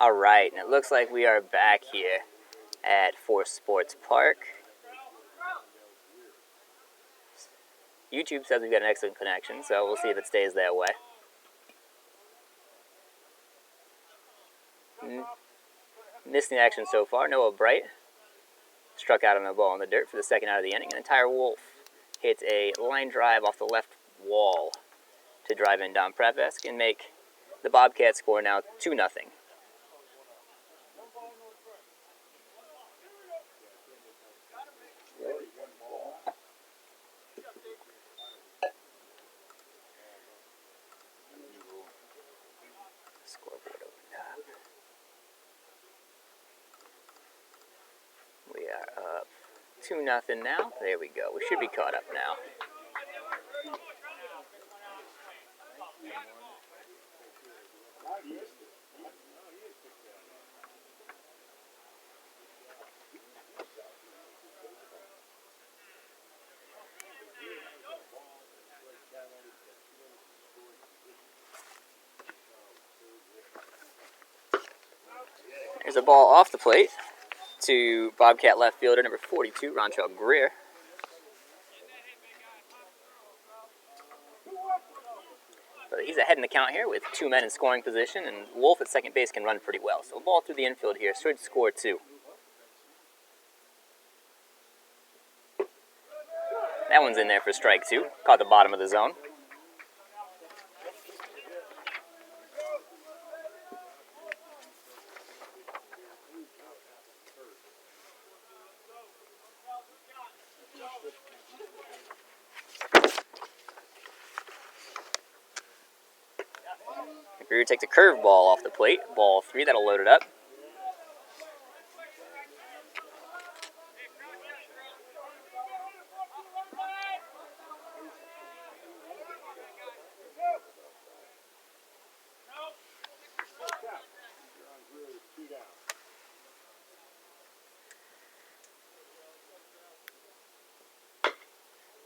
All right, and it looks like we are back here at Force Sports Park. YouTube says we've got an excellent connection, so we'll see if it stays that way. Missing action so far. Noah Bright struck out on the ball in the dirt for the second out of the inning. An entire Wolf hits a line drive off the left wall to drive in Dom Prevesk and make the Bobcats score now 2-0. Scoreboard opened up. We are up 2-0 now. There we go. We should be caught up now. There's a ball off the plate to Bobcat left fielder number 42, Rontrell Greer. But he's ahead in the count here with 2 men in scoring position, and Wolf at second base can run pretty well. So a ball through the infield here should score 2. That one's in there for strike 2. Caught the bottom of the zone. Greer takes a curveball off the plate. Ball 3, that'll load it up.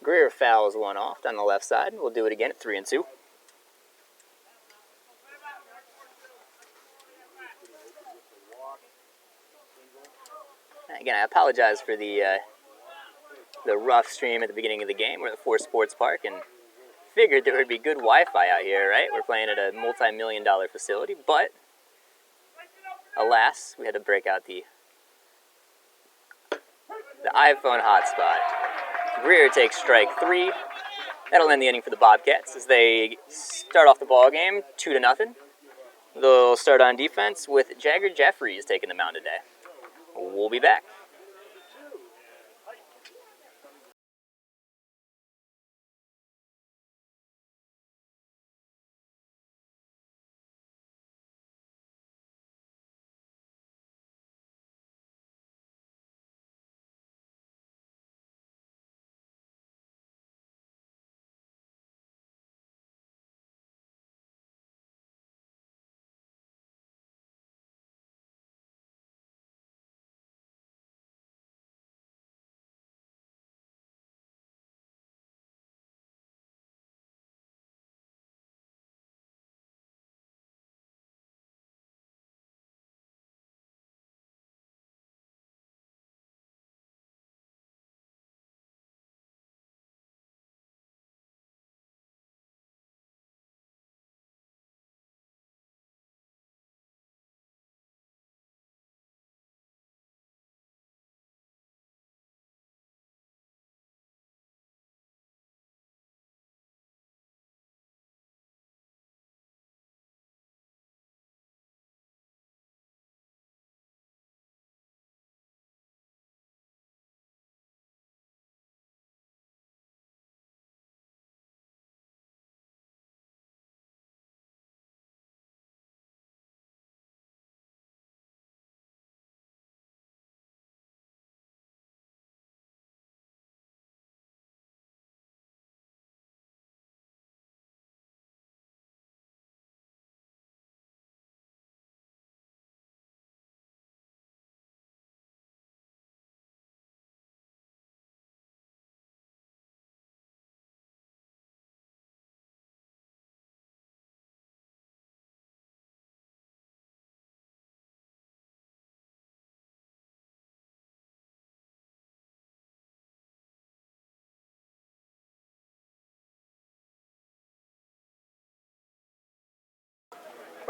Greer fouls one off down the left side. We'll do it again at 3-2. Again, I apologize for the rough stream at the beginning of the game. We're at the Force Sports Park and figured there would be good Wi-Fi out here, right? We're playing at a multi-million-dollar facility, but alas, we had to break out the iPhone hotspot. Greer takes strike 3. That'll end the inning for the Bobcats as they start off the ball game 2-0. They'll start on defense with Jagger Jeffries taking the mound today. We'll be back.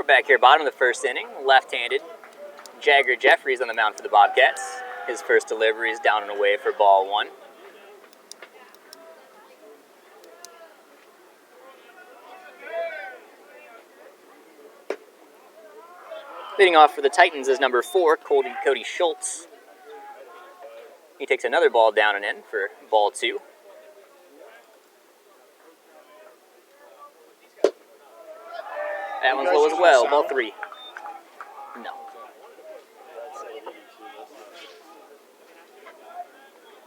Back here, bottom of the first inning, left-handed. Jagger Jeffries on the mound for the Bobcats. His first delivery is down and away for ball one. Leading off for the Titans is number 4, Cody Schultz. He takes another ball down and in for ball 2. That one's low as well, ball 3. No.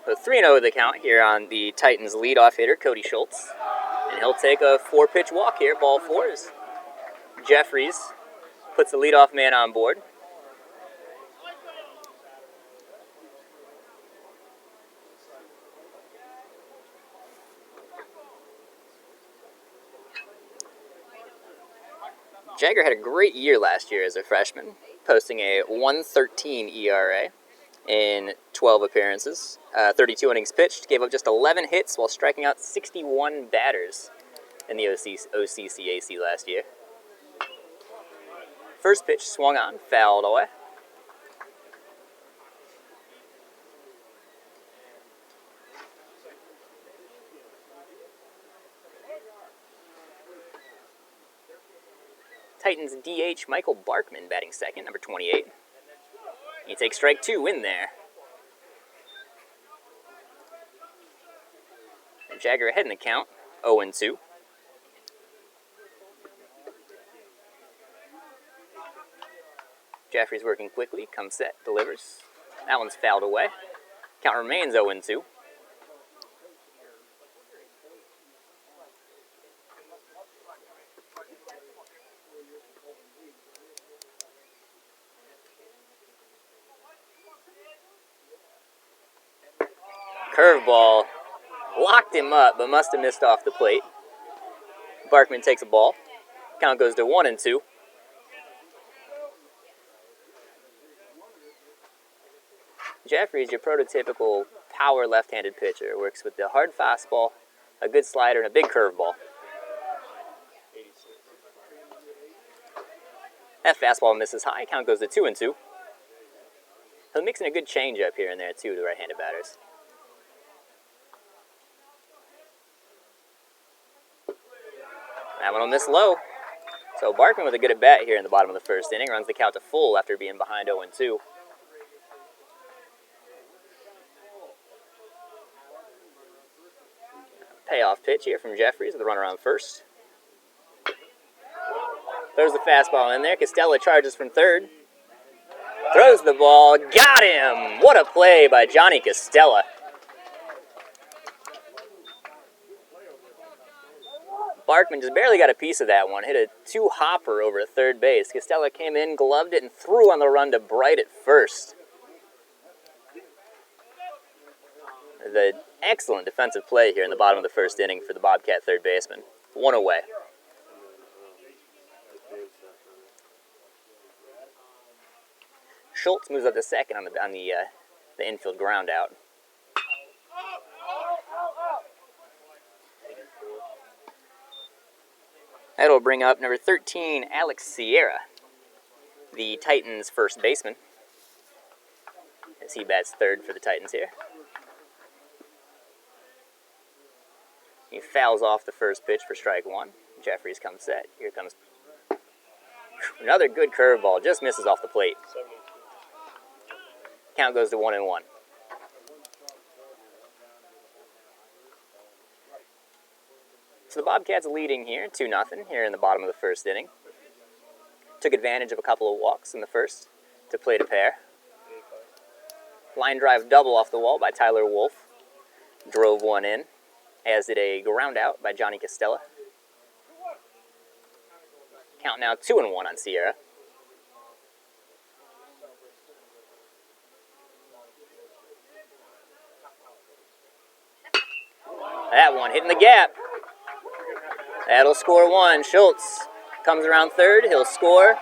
So 3-0 the count here on the Titans' leadoff hitter, Cody Schultz. And he'll take a 4-pitch walk here, ball 4, as Jeffries puts the leadoff man on board. Jagger had a great year last year as a freshman, posting a 1.13 ERA in 12 appearances, 32 innings pitched, gave up just 11 hits while striking out 61 batters in the OCCAC last year. First pitch swung on, fouled away. Titans DH Michael Barkman batting second, number 28. He takes strike 2 in there. And Jagger ahead in the count, 0-2. Jeffries working quickly, comes set, delivers. That one's fouled away. Count remains 0-2. Curveball locked him up, but must have missed off the plate. Barkman takes a ball. Count goes to 1-2. Jeffries, your prototypical power left-handed pitcher, works with the hard fastball, a good slider, and a big curveball. That fastball misses high. Count goes to 2-2. He'll mix in a good changeup here and there, too, to right-handed batters. That one will miss low. So Barkman with a good at-bat here in the bottom of the first inning. Runs the count to full after being behind 0-2. Payoff pitch here from Jeffries with the runner on first. Throws the fastball in there. Costella charges from third. Throws the ball. Got him! What a play by Johnny Costella. Barkman just barely got a piece of that one. Hit a 2-hopper over at third base. Costella came in, gloved it, and threw on the run to Bright at first. The excellent defensive play here in the bottom of the first inning for the Bobcat third baseman. 1 away. Schultz moves up to second on the infield ground out. That'll bring up number 13, Alex Sierra, the Titans' first baseman, as he bats third for the Titans here. He fouls off the first pitch for strike 1. Jeffries comes set. Here comes another good curveball. Just misses off the plate. Count goes to 1-1. So the Bobcats leading here, 2-0 here in the bottom of the first inning. Took advantage of a couple of walks in the first to play to pair. Line drive double off the wall by Tyler Wolf. Drove one in, as did a ground out by Johnny Costella. Count now 2-1 on Sierra. That one hitting the gap. That'll score 1. Schultz comes around third. He'll score.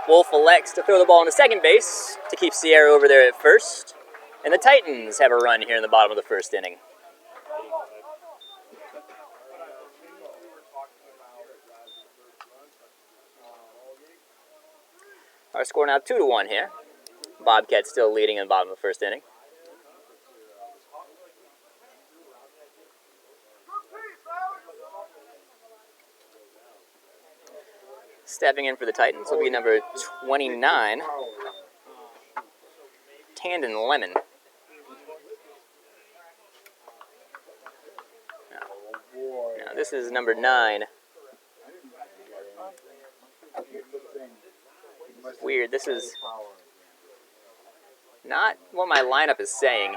Wolf elects to throw the ball into second base to keep Sierra over there at first. And the Titans have a run here in the bottom of the first inning. Our score now 2-1 here. Bobcats still leading in the bottom of the first inning. Stepping in for the Titans will be number 29, Tandon Lemon. Now this is number 9. Weird, this is not what my lineup is saying.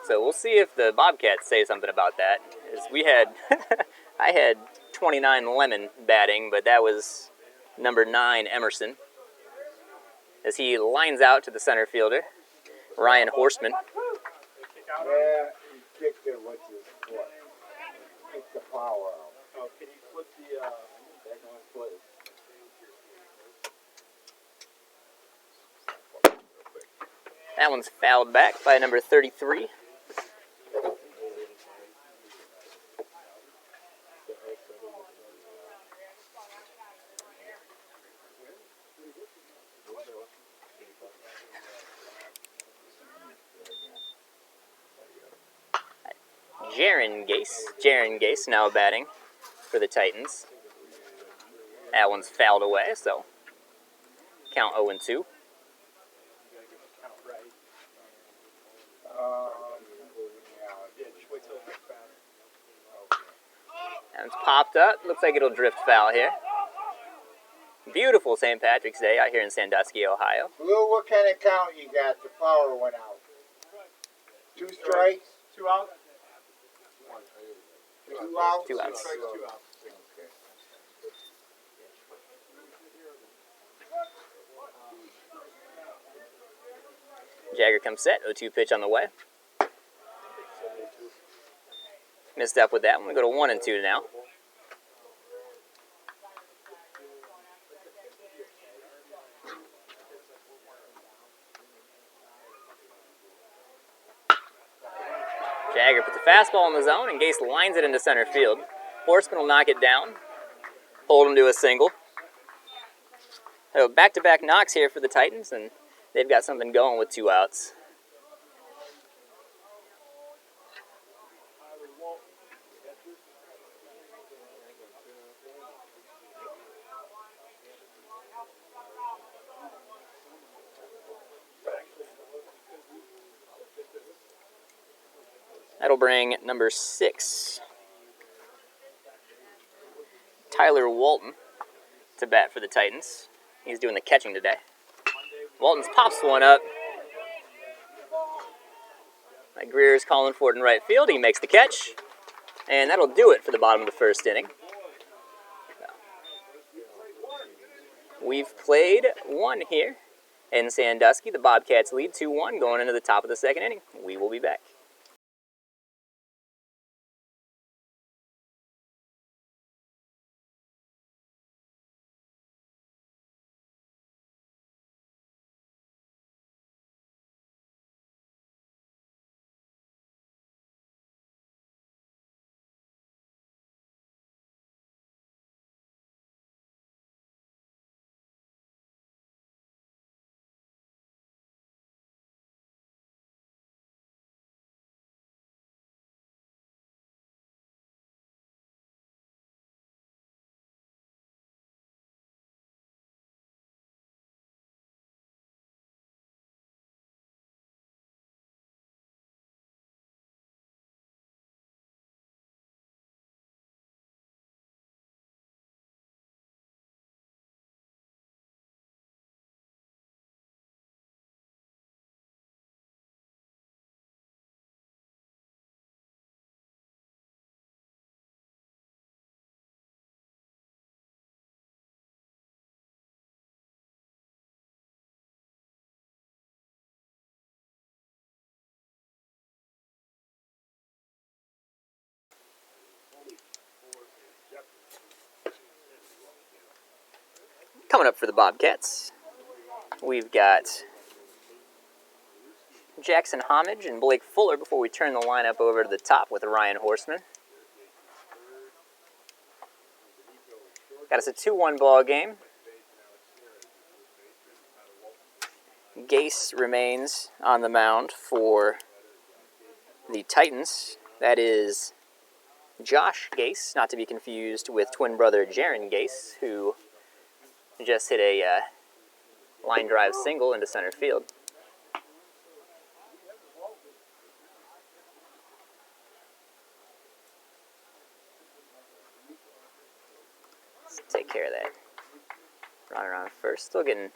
So we'll see if the Bobcats say something about that. We had, I had 29 Lemon batting, but that was number 9 Emerson. As he lines out to the center fielder, Ryan Horseman. Yeah, he kicked it with his foot. Kicked the power out. Oh, can you flip the back on his foot? That one's fouled back by number 33. Jaren Gase now batting for the Titans. That one's fouled away, so count 0-2. And it's popped up. Looks like it'll drift foul here. Beautiful St. Patrick's Day out here in Sandusky, Ohio. Lou, what kind of count you got? The power went out. 2 strikes? 2 outs? 2 outs? 2 outs. Okay. Jagger comes set. 0-2 pitch on the way. Missed up with that one. We go to 1-2 now. Jagger puts the fastball in the zone, and Gase lines it into center field. Horseman will knock it down, hold him to a single. So back-to-back knocks here for the Titans, and they've got something going with 2 outs. That'll bring number 6, Tyler Walton, to bat for the Titans. He's doing the catching today. Walton's pops one up. Greer's calling for it in right field. He makes the catch. And that'll do it for the bottom of the first inning. We've played 1 here in Sandusky. The Bobcats lead 2-1 going into the top of the second inning. We will be back. Coming up for the Bobcats, we've got Jackson Homage and Blake Fuller before we turn the lineup over to the top with Ryan Horseman. Got us a 2-1 ball game. Gase remains on the mound for the Titans. That is Josh Gase, not to be confused with twin brother Jaren Gase, who just hit a line drive single into center field. Let's take care of that. Run around first. Still getting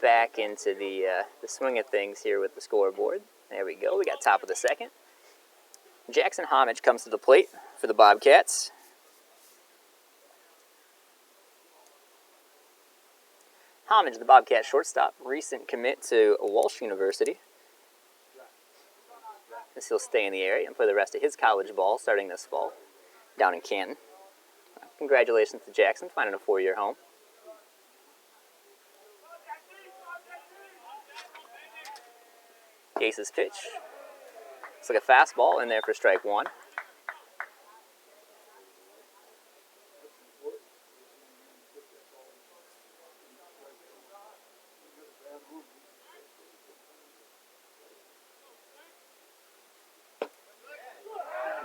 back into the swing of things here with the scoreboard. There we go. We got top of the second. Jackson Homage comes to the plate for the Bobcats. Homage, the Bobcat shortstop, recent commit to Walsh University. Guess he'll stay in the area and play the rest of his college ball starting this fall down in Canton. Congratulations to Jackson, finding a 4-year home. Gase's pitch. Looks like a fastball in there for strike one.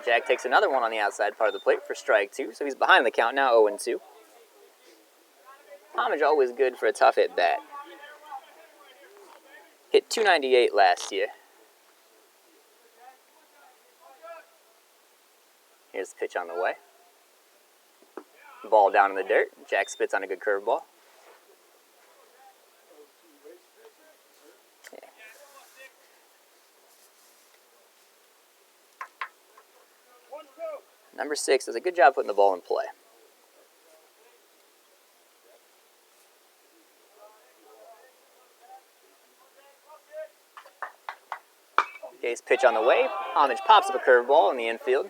Jack takes another one on the outside part of the plate for strike two, so he's behind the count now, 0-2. Homage always good for a tough hit bat. Hit .298 last year. Here's the pitch on the way. Ball down in the dirt. Jack spits on a good curveball. Yeah. Number 6 does a good job putting the ball in play. Gase pitch on the way. Homage pops up a curveball in the infield.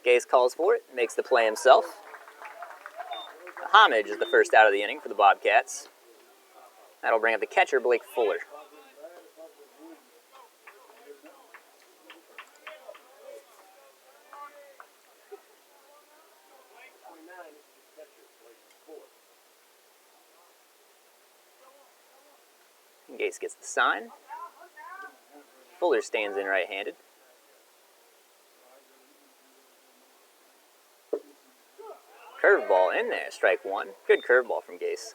Gase calls for it, makes the play himself. Homage is the first out of the inning for the Bobcats. That'll bring up the catcher, Blake Fuller. Gase gets the sign. Fuller stands in right-handed. Curveball in there, strike one. Good curveball from Gase.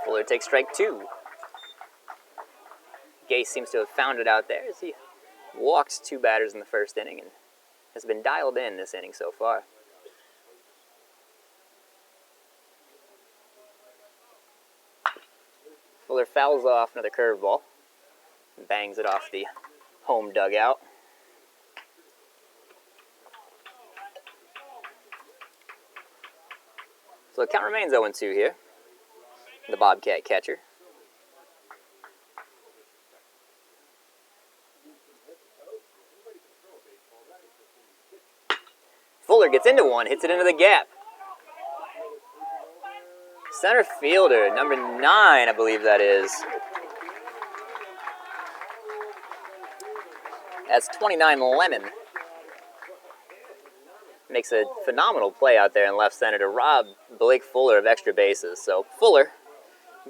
Fuller takes strike two. Gase seems to have found it out there as he walks 2 batters in the first inning and has been dialed in this inning so far. Fuller fouls off another curveball and bangs it off the home dugout. So the count remains 0-2 here. The Bobcat catcher. Fuller gets into one, hits it into the gap. Center fielder, number 9, I believe that is. That's 29 Lemon. Makes a phenomenal play out there in left center to rob Blake Fuller of extra bases. So Fuller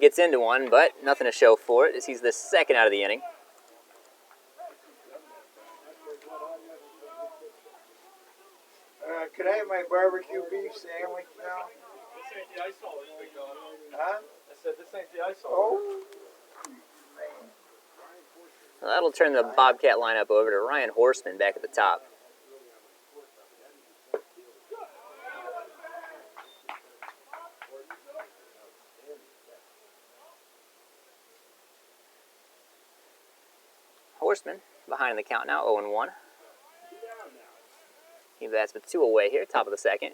gets into one, but nothing to show for it as he's the second out of the inning. Can I have my barbecue beef sandwich now? This ain't the ice hall, big dog. Huh? I said this ain't the ice hall. Oh. Well, that'll turn the Bobcat lineup over to Ryan Horseman back at the top. Horseman behind the count now, 0-1. He bats with 2 away here, top of the second.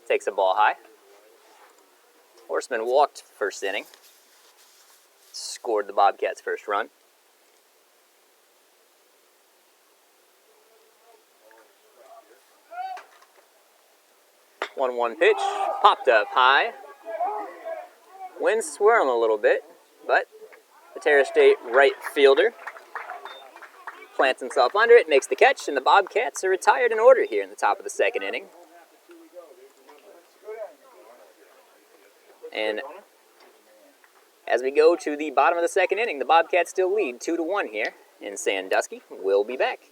Takes a ball high. Horseman walked first inning. Scored the Bobcats' first run. One pitch, popped up high. Wind swirling a little bit, but the Terra State right fielder plants himself under it, makes the catch, and the Bobcats are retired in order here in the top of the second inning. And as we go to the bottom of the second inning, the Bobcats still lead 2-1 here in Sandusky. We'll be back.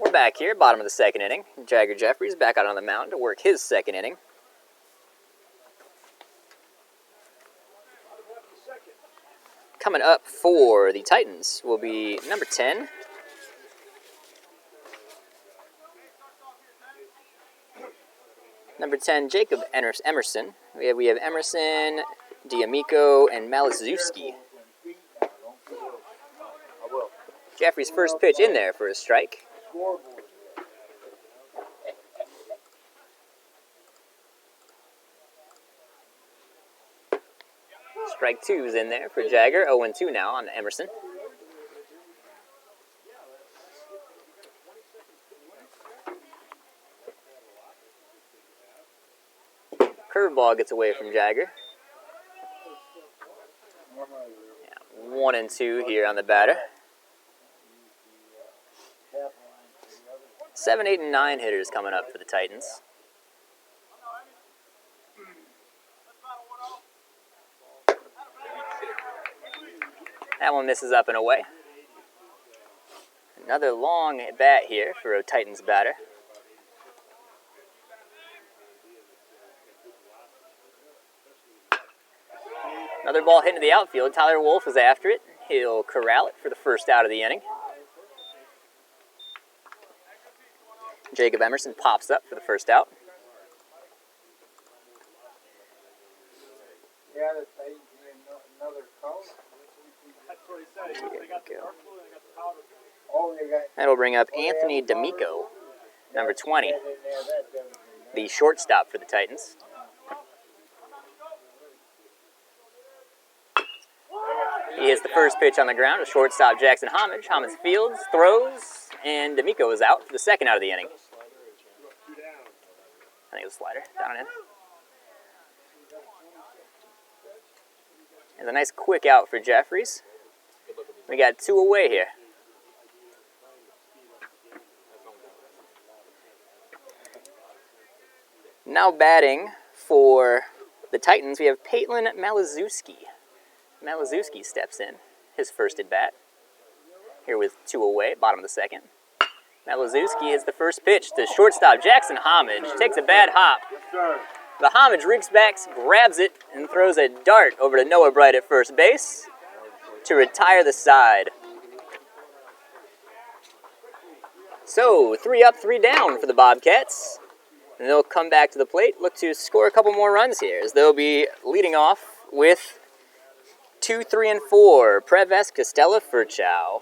We're back here, bottom of the second inning. Jagger Jeffries back out on the mound to work his second inning. Coming up for the Titans will be number 10. Number 10, Jacob Emerson. We have Emerson, D'Amico, and Maliszewski. Jeffries' first pitch in there for a strike. Strike 2's in there for Jagger. 0-2 now on Emerson. Curveball gets away from Jagger. 1-2 here on the batter. 7, 8, and 9 hitters coming up for the Titans. That one misses up and away. Another long bat here for a Titans batter. Another ball hit into the outfield. Tyler Wolf is after it. He'll corral it for the first out of the inning. Jacob Emerson pops up for the first out. Yeah, another color. That's what he said. They got the dark blue and they got the powder. Oh, they got. That'll bring up Anthony D'Amico, number 20, the shortstop for the Titans. He hits the first pitch on the ground to shortstop Jackson Homage. Homage fields, throws, and D'Amico is out for the second out of the inning. I think it was a slider, down and in. There's a nice quick out for Jeffries. We got 2 away here. Now batting for the Titans, we have Peyton Maliszewski. Maliszewski steps in, his first at bat. Here with 2 away, bottom of the second. Maliszewski is the first pitch to shortstop Jackson Homage. Takes a bad hop. Yes, sir. The Homage reeks back, grabs it, and throws a dart over to Noah Bright at first base to retire the side. So, 3 up, 3 down for the Bobcats. And they'll come back to the plate, look to score a couple more runs here, as they'll be leading off with 2, 3, and 4, Preves, Costella, Ferchow.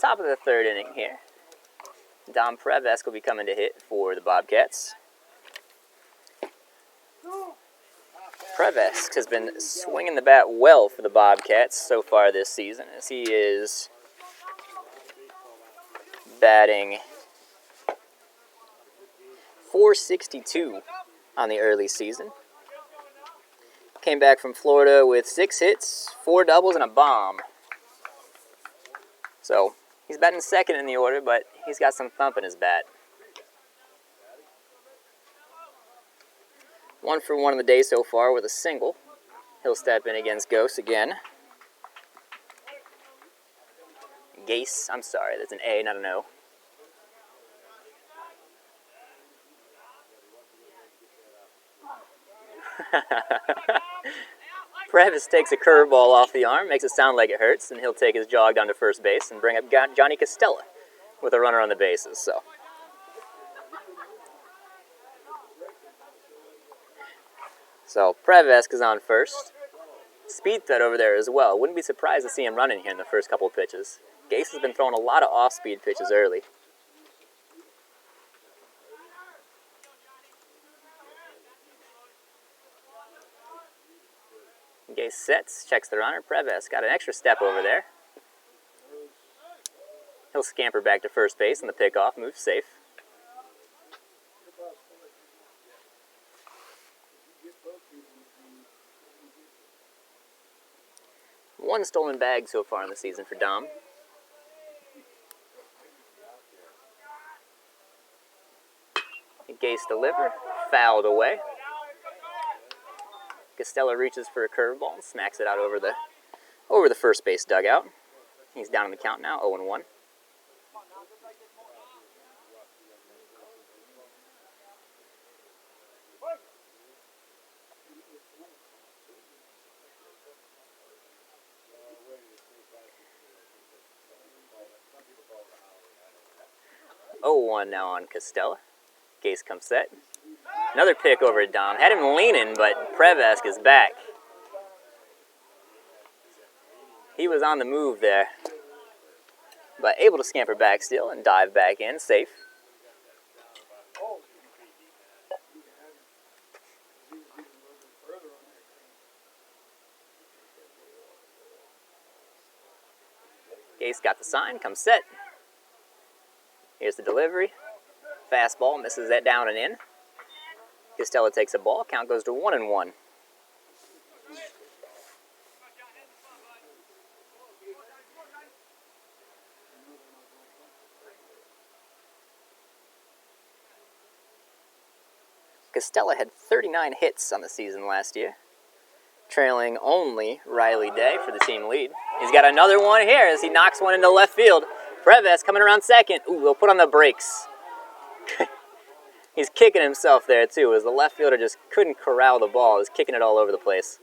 Top of the third inning here. Dom Prevesk will be coming to hit for the Bobcats. Prevesk has been swinging the bat well for the Bobcats so far this season, as he is batting .462 on the early season. Came back from Florida with 6 hits, 4 doubles, and a bomb. So, he's batting second in the order, but he's got some thump in his bat. 1 for 1 on the day so far with a single. He'll step in against Gase again. Gase, I'm sorry, that's an A, not an O. Previs takes a curveball off the arm, makes it sound like it hurts, and he'll take his jog down to first base and bring up Johnny Costella with a runner on the bases. So Prevesk is on first. Speed threat over there as well. Wouldn't be surprised to see him running here in the first couple of pitches. Gase has been throwing a lot of off-speed pitches early. Gase sets, checks the runner. Prevesk got an extra step over there. He'll scamper back to first base on the pickoff, moves safe. One stolen bag so far in the season for Dom. Gase delivered, fouled away. Costella reaches for a curveball and smacks it out over the first base dugout. He's down on the count now, 0-1. Now on Costella. Gase comes set. Another pick over to Dom. Had him leaning, but Prevesk is back. He was on the move there, but able to scamper back still and dive back in, safe. Gase got the sign, comes set. Here's the delivery. Fastball, misses that down and in. Costella takes a ball. Count goes to 1-1. Costella had 39 hits on the season last year, trailing only Riley Day for the team lead. He's got another one here as he knocks one into left field. Prevesk coming around second. Ooh, we'll put on the brakes. He's kicking himself there too, as the left fielder just couldn't corral the ball. He was kicking it all over the place.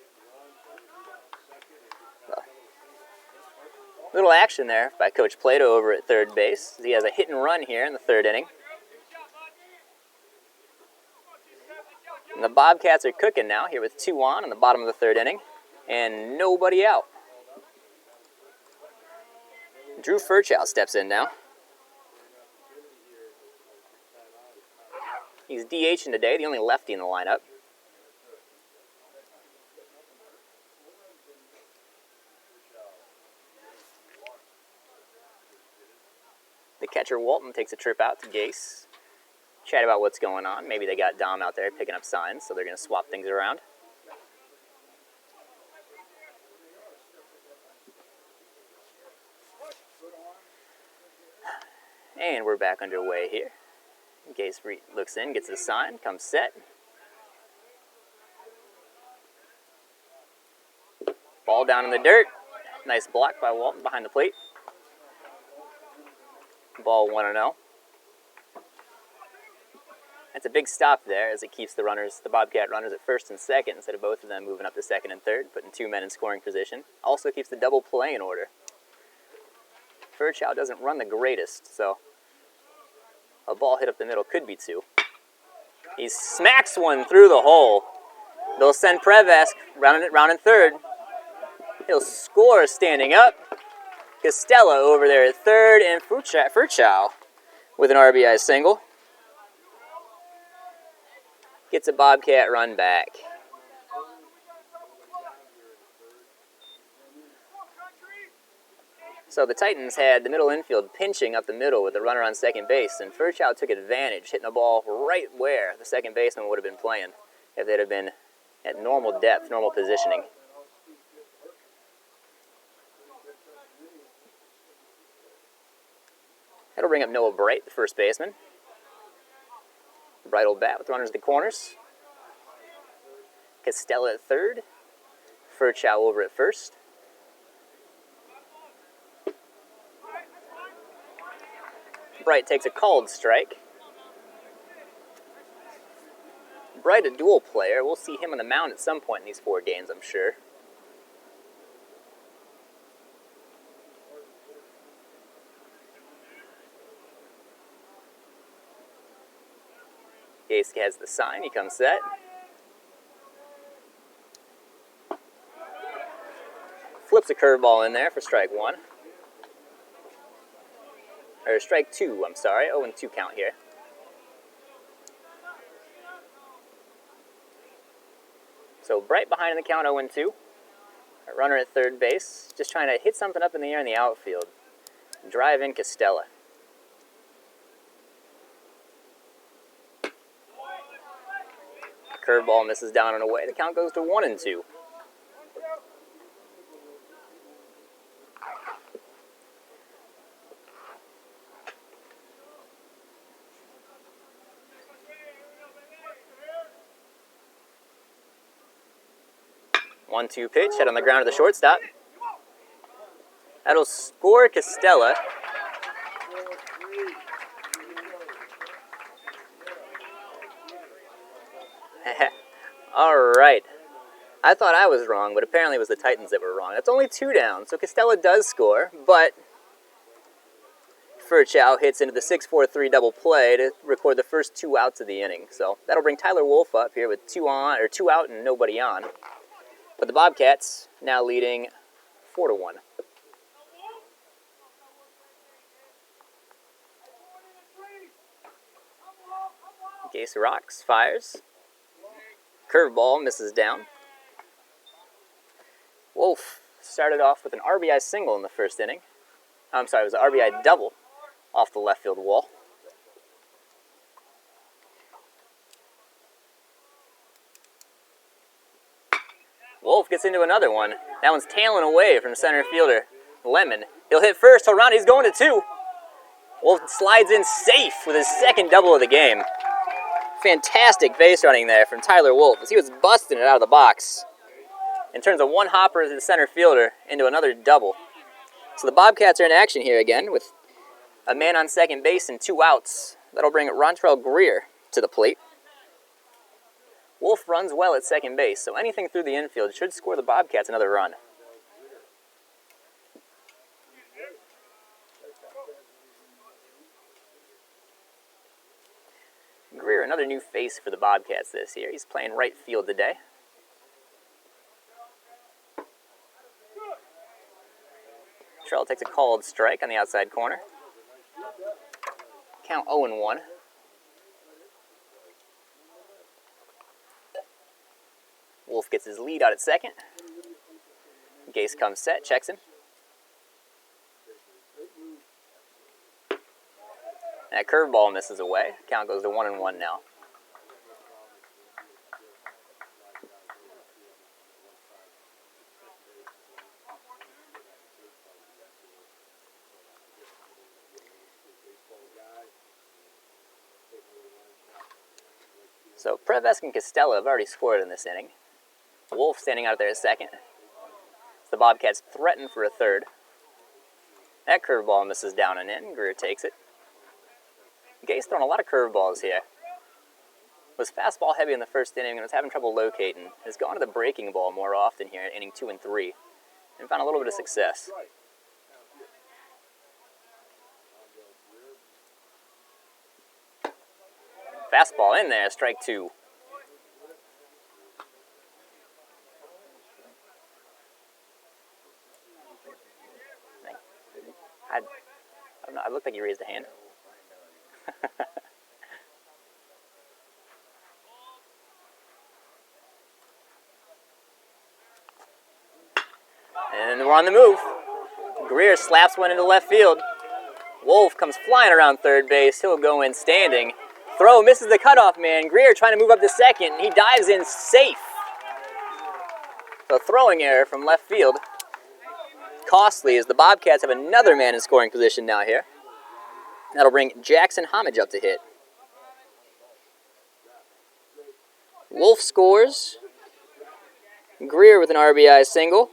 Little action there by Coach Plato over at third base. He has a hit and run here in the third inning. And the Bobcats are cooking now here with 2 on in the bottom of the third inning and nobody out. Drew Ferchow steps in now. He's DHing today, the only lefty in the lineup. The catcher, Walton, takes a trip out to Gase. Chat about what's going on. Maybe they got Dom out there picking up signs, so they're going to swap things around. And we're back underway here. Gase looks in, gets his sign, comes set. Ball down in the dirt. Nice block by Walton behind the plate. Ball 1-0. That's a big stop there as it keeps the Bobcat runners at first and second instead of both of them moving up to second and third, putting 2 men in scoring position. Also keeps the double play in order. Ferchow doesn't run the greatest, so a ball hit up the middle could be 2. He smacks one through the hole. They'll send Prevesk round in third. He'll score standing up. Costello over there at third, and Ferchow with an RBI single. Gets a Bobcat run back. So the Titans had the middle infield pinching up the middle with the runner on second base, and Ferchow took advantage, hitting the ball right where the second baseman would have been playing if they'd have been at normal depth, normal positioning. That'll bring up Noah Bright, the first baseman. Bright will bat with runners at the corners. Costello at third. Ferchow over at first. Bright takes a called strike. Bright, a dual player. We'll see him on the mound at some point in these 4 games, I'm sure. Gase has the sign. He comes set. Flips a curveball in there for strike 1. Or strike 2, I'm sorry. 0-2 count here. So Bright behind in the count, 0-2. A runner at third base, just trying to hit something up in the air in the outfield. Drive in Costello. Curveball misses down and away. The count goes to 1-2. One-two pitch, hit on the ground to the shortstop. That'll score Costello. All right. I thought I was wrong, but apparently it was the Titans that were wrong. That's only 2 down, so Costello does score, but Ferchow hits into the 6-4-3 double play to record the first 2 outs of the inning. So that'll bring Tyler Wolf up here with 2 out and nobody on. But the Bobcats now leading 4-1. Gase rocks, fires. Curveball misses down. Wolf started off with an RBI single in the first inning. I'm sorry, it was an RBI double off the left field wall. Wolf gets into another one. That one's tailing away from center fielder Lemon. He'll hit first, he'll round, he's going to 2. Wolf slides in safe with his second double of the game. Fantastic base running there from Tyler Wolf as he was busting it out of the box and turns a one-hopper to the center fielder into another double. So the Bobcats are in action here again with a man on second base and 2 outs. That'll bring Rontrell Greer to the plate. Wolf runs well at second base, so anything through the infield should score the Bobcats another run. Greer, another new face for the Bobcats this year. He's playing right field today. Trell takes a called strike on the outside corner. Count 0-1. Wolf gets his lead out at second. Gase comes set, checks him. That curveball misses away. Count goes to 1-1 now. So Prevesk and Costello have already scored in this inning. Wolf standing out there at second. The Bobcats threaten for a third. That curveball misses down and in. Greer takes it. Gase throwing a lot of curveballs here. Was fastball heavy in the first inning and was having trouble locating. Has gone to the breaking ball more often here in inning 2 and 3 and found a little bit of success. Fastball in there, strike 2. I don't know. I looked like you raised a hand. And we're on the move. Greer slaps one into left field. Wolf comes flying around third base. He'll go in standing. Throw misses the cutoff man. Greer trying to move up to second. He dives in safe. So throwing error from left field. Costly as the Bobcats have another man in scoring position now here. That'll bring Jackson Homage up to hit. Wolf scores. Greer with an RBI single.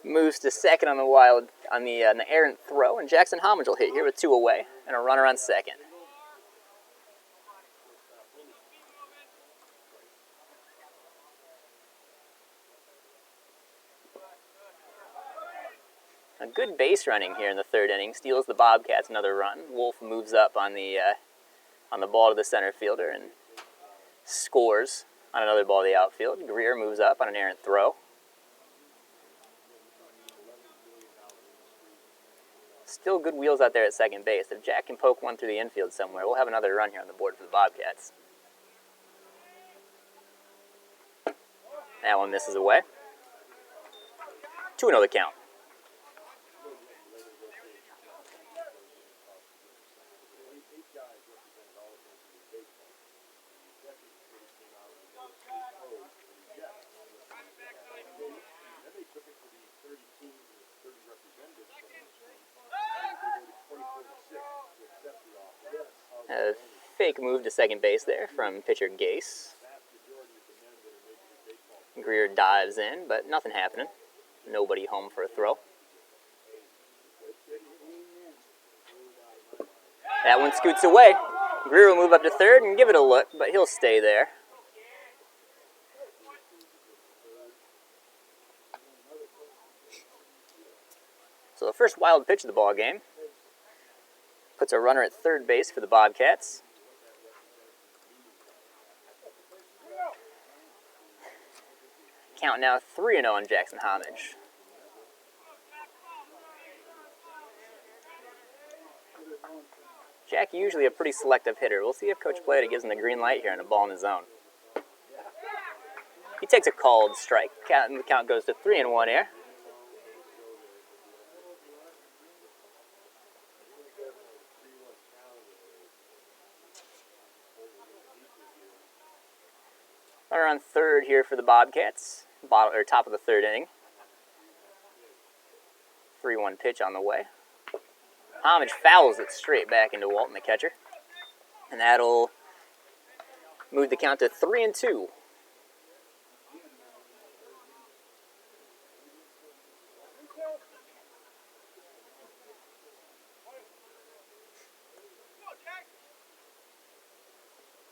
Moves to second on the errant throw, and Jackson Homage will hit here with 2 away and a runner on second. A good base running here in the third inning steals the Bobcats another run. Wolf moves up on the ball to the center fielder and scores on another ball to the outfield. Greer moves up on an errant throw. Still good wheels out there at second base. If Jack can poke one through the infield somewhere, we'll have another run here on the board for the Bobcats. That one misses away. 2-0 the count. A fake move to second base there from pitcher Gase. Greer dives in, but nothing happening. Nobody home for a throw. That one scoots away. Greer will move up to third and give it a look, but he'll stay there. So the first wild pitch of the ball game puts a runner at third base for the Bobcats. Count now 3-0 on Jackson Homage. Jack usually a pretty selective hitter. We'll see if Coach Plata gives him the green light here and a ball in his zone. He takes a called strike. The count goes to 3-1 here. Runner on third here for the Bobcats. Top of the third inning. 3-1 pitch on the way. Homage fouls it straight back into Walton, the catcher. And that'll move the count to 3-2.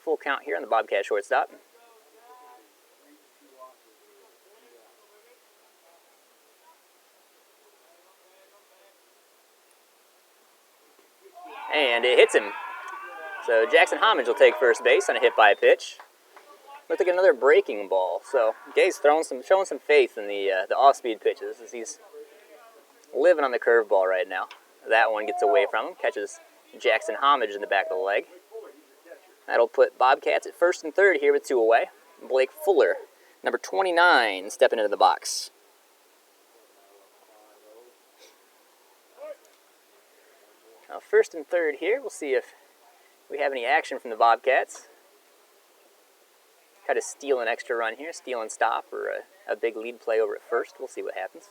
Full count here on the Bobcat shortstop. And it hits him. So Jackson Homage will take first base on a hit by pitch. Looks like another breaking ball. So Gase showing some faith in the off-speed pitches as he's living on the curveball right now. That one gets away from him, catches Jackson Homage in the back of the leg. That'll put Bobcats at first and third here with 2 away. Blake Fuller, number 29, stepping into the box. Now first and third here, we'll see if we have any action from the Bobcats. Try to steal an extra run here, steal and stop, or a big lead play over at first. We'll see what happens.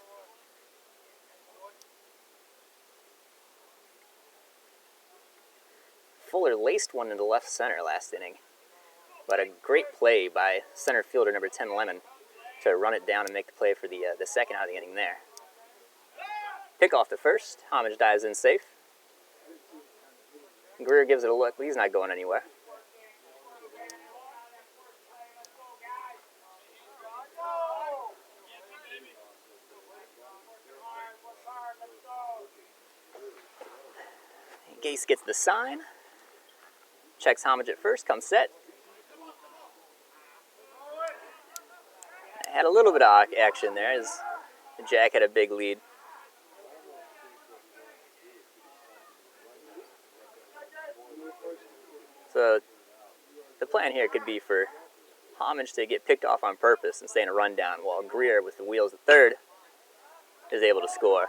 Fuller laced one into left center last inning. But a great play by center fielder number 10, Lemon, to run it down and make the play for the second out of the inning there. Pick off to first. Homage dives in safe. Greer gives it a look, but he's not going anywhere. Gase gets the sign. Checks Homage at first, comes set. Had a little bit of action there as Jack had a big lead. So the plan here could be for Homage to get picked off on purpose and stay in a rundown, while Greer, with the wheels at third, is able to score.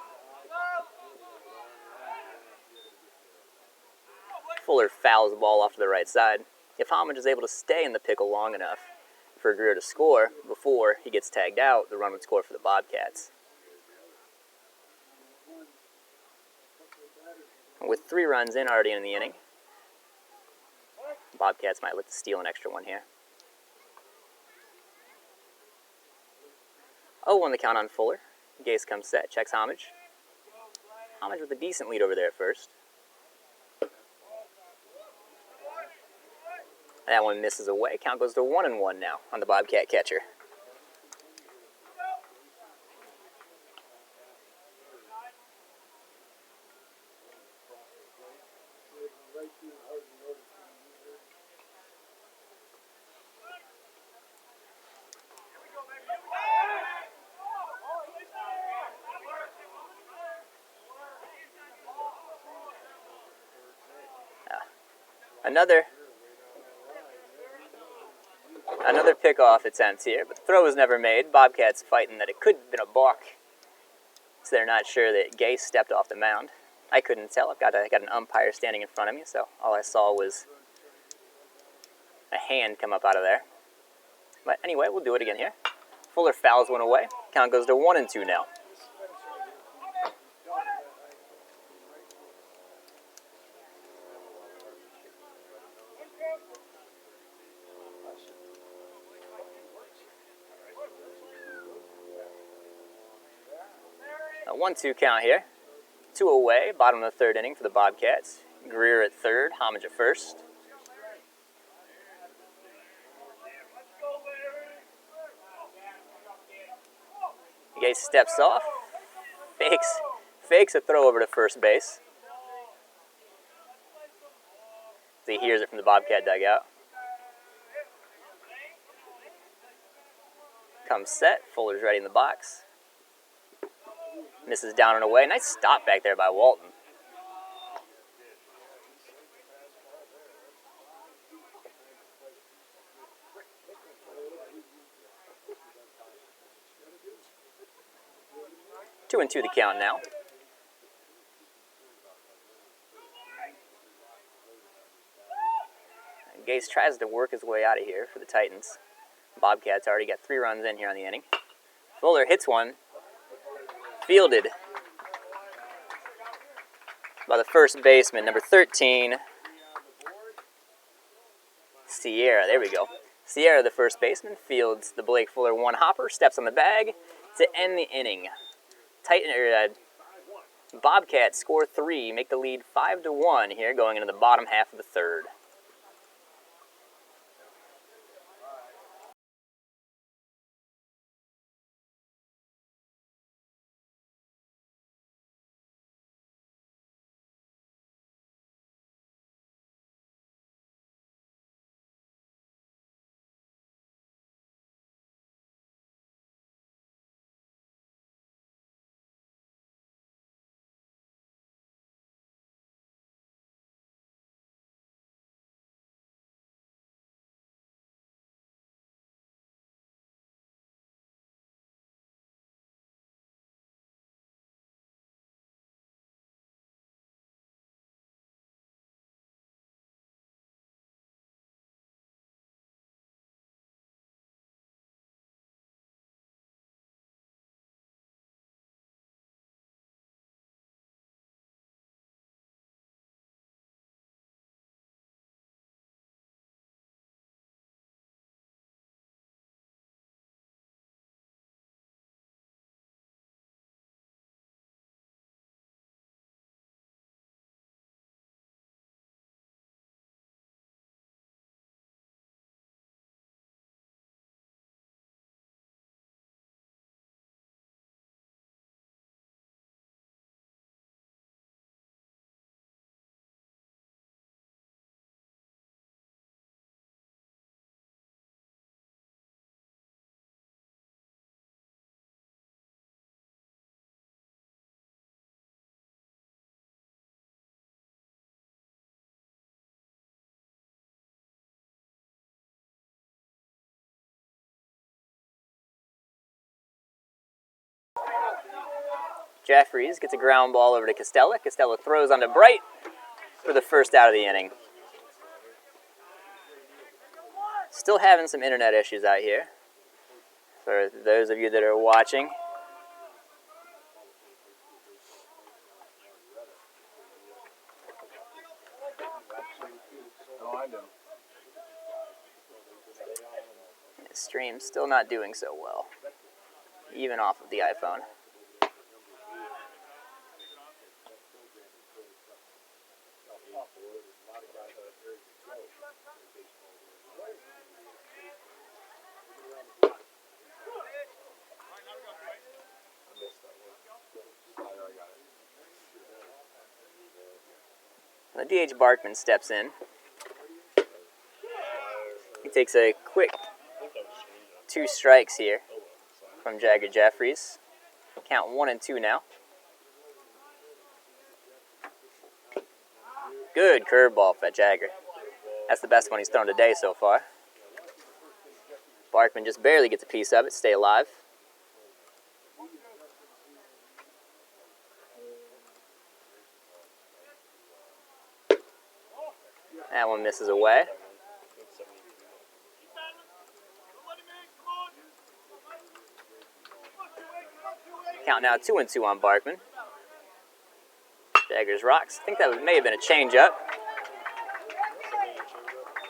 Fuller fouls the ball off to the right side. If Homage is able to stay in the pickle long enough for Greer to score before he gets tagged out, the run would score for the Bobcats. With 3 runs in already in the inning, Bobcats might look to steal an extra one here. 0-1 the count on Fuller. Gase comes set, checks Homage. Homage with a decent lead over there at first. That one misses away. Count goes to 1-1 now on the Bobcat catcher. Another pickoff attempt here, but the throw was never made. Bobcats fighting that it could have been a balk, so they're not sure that Gase stepped off the mound. I couldn't tell. I've got an umpire standing in front of me, so all I saw was a hand come up out of there. But anyway, we'll do it again here. Fuller fouls one away. Count goes to 1-2 now. A 1-2 count here. 2 away, bottom of the third inning for the Bobcats. Greer at third, Homage at first. Gase steps off, fakes a throw over to first base. He hears it from the Bobcat dugout. Comes set, Fuller's ready in the box. Misses down and away. Nice stop back there by Walton. Two and 2 the count now. And Gase tries to work his way out of here for the Titans. Bobcats already got 3 runs in here on the inning. Fuller hits one. Fielded by the first baseman, number 13, Sierra. There we go. Sierra, the first baseman, fields the Blake Fuller one-hopper, steps on the bag to end the inning. Bobcats score 3, make the lead 5-1 here going into the bottom half of the third. Jeffries gets a ground ball over to Costello. Costello throws onto Bright for the first out of the inning. Still having some internet issues out here. For those of you that are watching. Oh, I know. The stream's still not doing so well, even off of the iPhone. The DH Barkman steps in. He takes a quick 2 strikes here from Jagger Jeffries. Count 1-2 now. Good curveball for Jagger. That's the best one he's thrown today so far. Barkman just barely gets a piece of it, stay alive. That one misses away. Count now 2-2 on Barkman. Jagger's rocks. I think that may have been a changeup.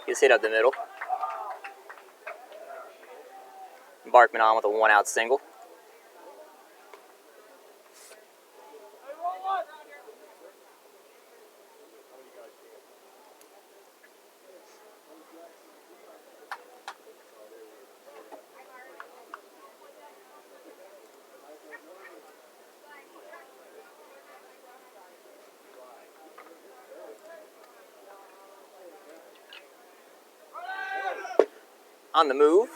He's hit up the middle. Barkman on with a 1-out single. On the move.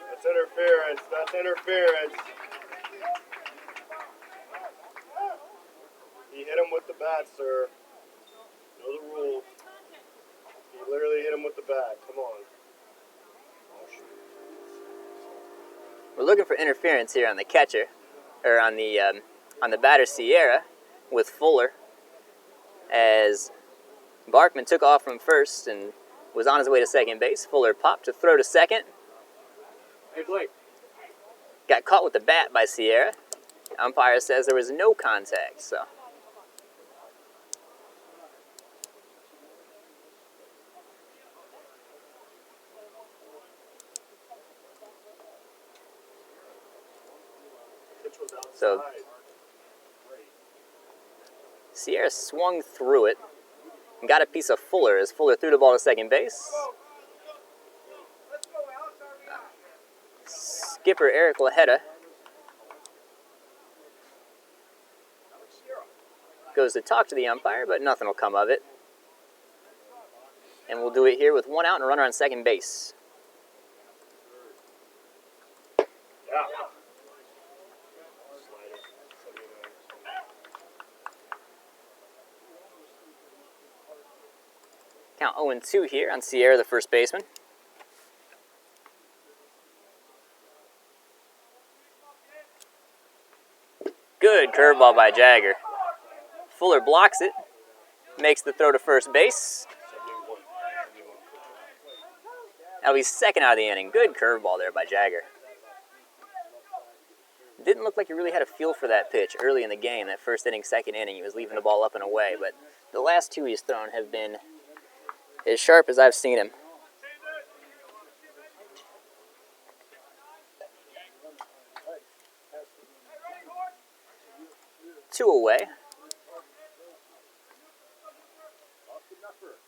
That's interference. That's interference. He hit him with the bat, sir. Know the rule. He literally hit him with the bat. Come on. We're looking for interference here on the catcher, or on the batter Sierra with Fuller, as Barkman took off from first and was on his way to second base. Fuller popped to throw to second. Hey, Blake. Got caught with the bat by Sierra. Umpire says there was no contact, so. So Sierra swung through it and got a piece of Fuller as Fuller threw the ball to second base. Skipper Eric Lajeda goes to talk to the umpire, but nothing will come of it. And we'll do it here with 1 out and a runner on second base. Yeah. Count 0-2 here on Sierra, the first baseman. Good curveball by Jagger. Fuller blocks it, makes the throw to first base. That'll be second out of the inning. Good curveball there by Jagger. Didn't look like he really had a feel for that pitch early in the game. That first inning, second inning, he was leaving the ball up and away. But the last 2 he's thrown have been as sharp as I've seen him. Two away.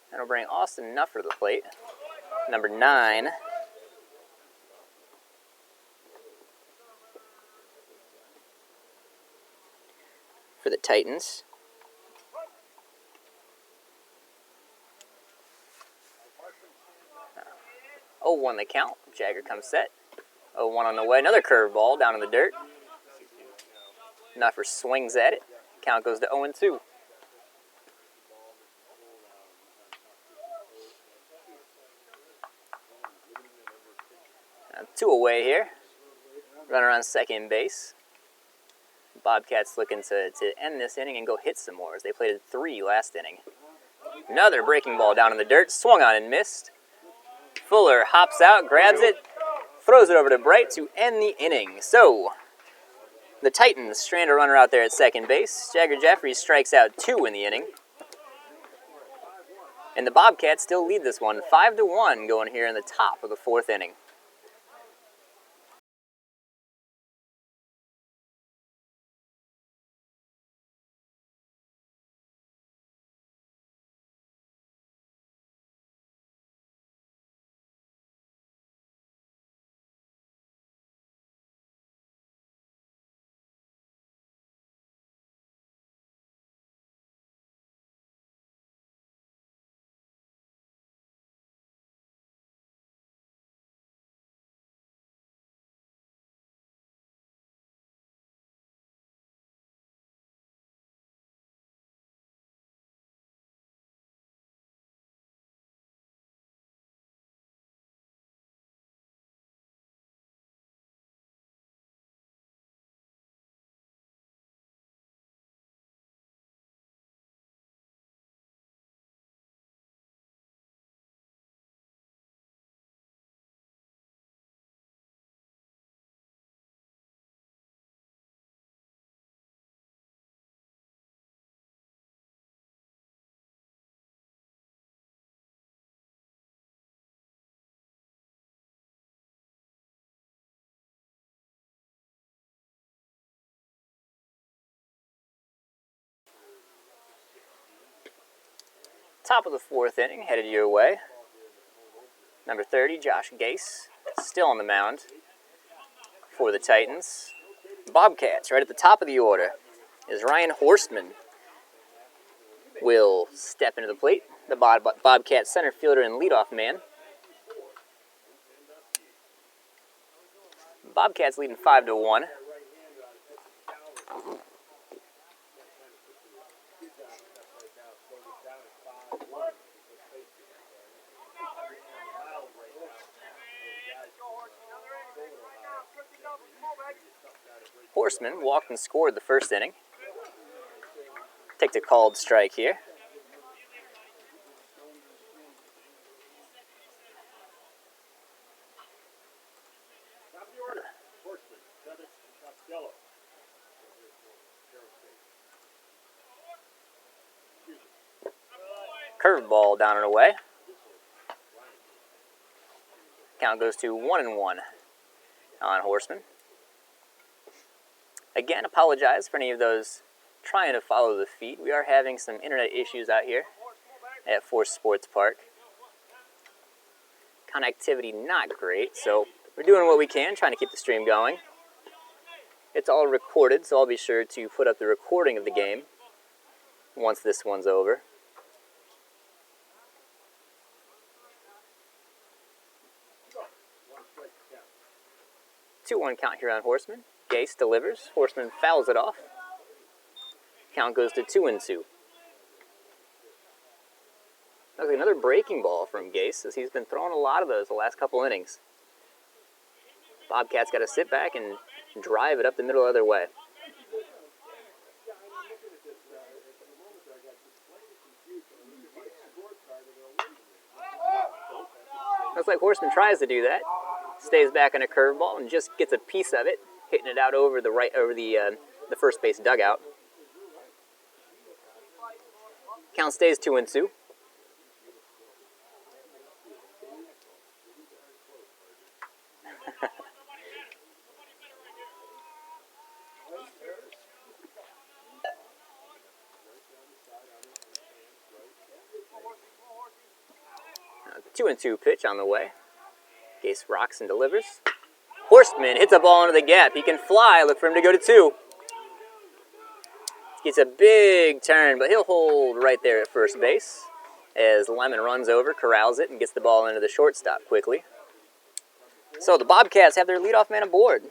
That'll bring Austin Nuffer to the plate. Number 9. For the Titans. 0-1 the count. Jagger comes set. 0-1 on the way. Another curveball down in the dirt. Nuffer swings at it. Count goes to 0-2. Two away here. Runner on second base. Bobcats looking to end this inning and go hit some more as they played 3 last inning. Another breaking ball down in the dirt, swung on and missed. Fuller hops out, grabs it, throws it over to Bright to end the inning. So, the Titans strand a runner out there at second base. Jagger Jeffries strikes out 2 in the inning. And the Bobcats still lead this one 5-1 going here in the top of the 4th inning. Top of the 4th inning, headed your way. Number 30, Josh Gase, still on the mound for the Titans. Bobcats, right at the top of the order, is Ryan Horstman. Will step into the plate. The Bobcat center fielder and leadoff man. Bobcats leading 5-1. Horstman walked and scored the 1st inning. Takes a called strike here. Curveball down and away. Count goes to 1-1 on Horstman. Again, apologize for any of those trying to follow the feed. We are having some internet issues out here at Force Sports Park. Connectivity not great, so we're doing what we can, trying to keep the stream going. It's all recorded, so I'll be sure to put up the recording of the game once this one's over. 2-1 count here on Horstman. Gase delivers. Horstman fouls it off. Count goes to 2-2. Okay, another breaking ball from Gase, as he's been throwing a lot of those the last couple innings. Bobcats got to sit back and drive it up the middle the other way. Looks like Horstman tries to do that. Stays back on a curveball and just gets a piece of it, hitting it out over the first base dugout. Count stays 2-2. A 2-2 pitch on the way. Gase rocks and delivers. Horstman hits a ball into the gap. He can fly. Look for him to go to 2. Gets a big turn, but he'll hold right there at first base as Lemon runs over, corrals it, and gets the ball into the shortstop quickly. So the Bobcats have their leadoff man aboard.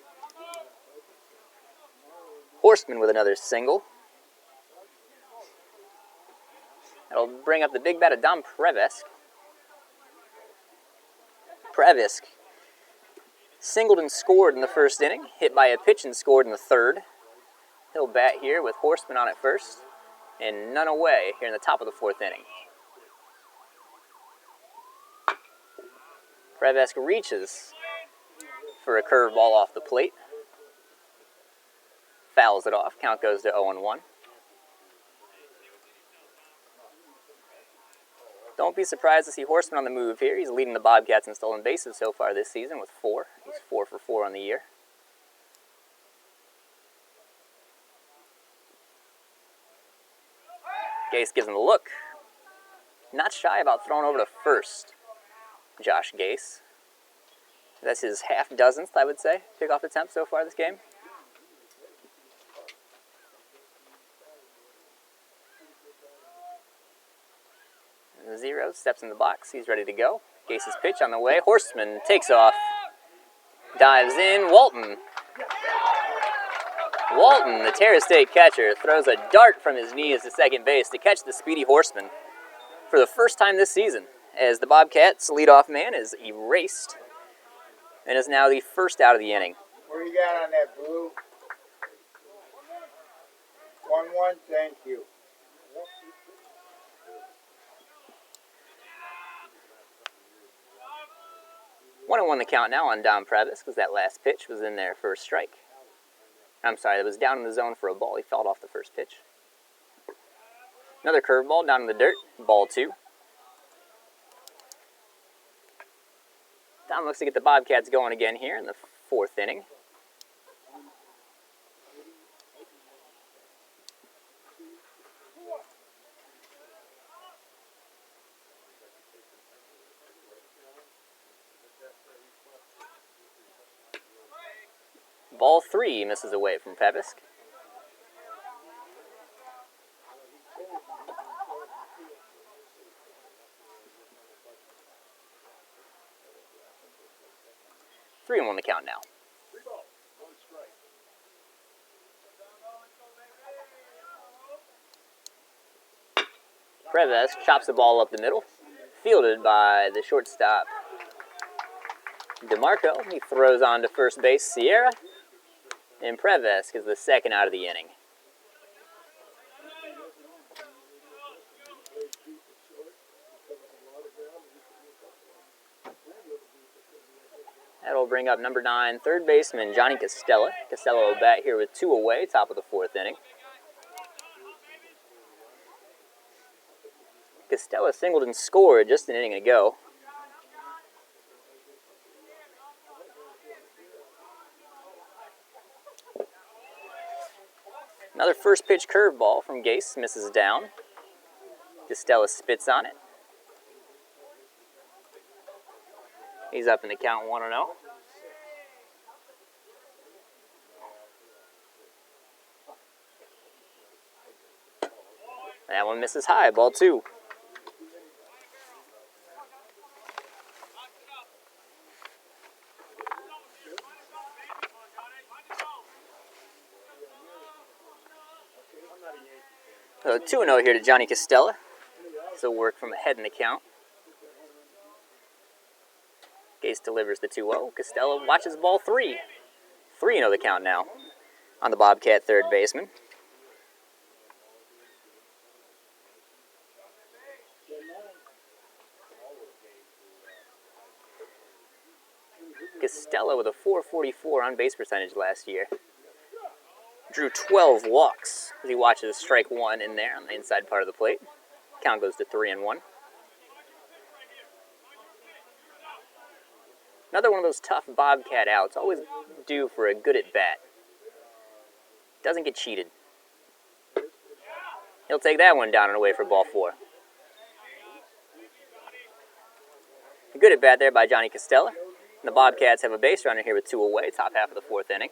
Horstman with another single. That'll bring up the big bat of Dom Previsk. Previsk singled and scored in the first inning, hit by a pitch and scored in the 3rd. He'll bat here with Horseman on at first, and none away here in the top of the 4th inning. Prevesk reaches for a curveball off the plate. Fouls it off. Count goes to 0-1. Don't be surprised to see Horseman on the move here. He's leading the Bobcats in stolen bases so far this season with 4. He's 4 for 4 on the year. Gase gives him a look. Not shy about throwing over to first. Josh Gase. That's his half-dozenth, I would say, pickoff attempt so far this game. And 0 steps in the box. He's ready to go. Gase's pitch on the way. Horseman takes off. Dives in. Walton, the Terra State catcher, throws a dart from his knees to second base to catch the speedy Horseman for the first time this season, as the Bobcats' leadoff man is erased and is now the first out of the inning. What do you got on that, Blue? 1-1, thank you. One and 1 the count now on Dom Previs, because that last pitch was in there for a strike. I'm sorry, it was down in the zone for a ball. He fouled off the first pitch. Another curveball down in the dirt, ball 2. Dom looks to get the Bobcats going again here in the 4th inning. Ball 3 misses away from Previsk. Three and 1 the count now. Previs chops the ball up the middle, fielded by the shortstop DeMarco. He throws on to first base Sierra, and Previs is the second out of the inning. That'll bring up number 9, third baseman Johnny Costella. Costella will bat here with 2 away, top of the 4th inning. Costella singled and scored just an inning ago. Another first pitch curveball from Gase misses down. Costella spits on it. He's up in the count 1-0. That one misses high, ball 2. So 2-0 here to Johnny Costella. So work from ahead in the count. Gase delivers the 2-0. Costella watches ball 3. 3-0 the count now on the Bobcat third baseman. Costella with a .444 on base percentage last year. Drew 12 walks as he watches strike 1 in there on the inside part of the plate. Count goes to 3-1. Another one of those tough Bobcat outs, always due for a good at bat. Doesn't get cheated. He'll take that one down and away for ball 4. A good at bat there by Johnny Costella. And the Bobcats have a base runner here with 2 away, top half of the 4th inning.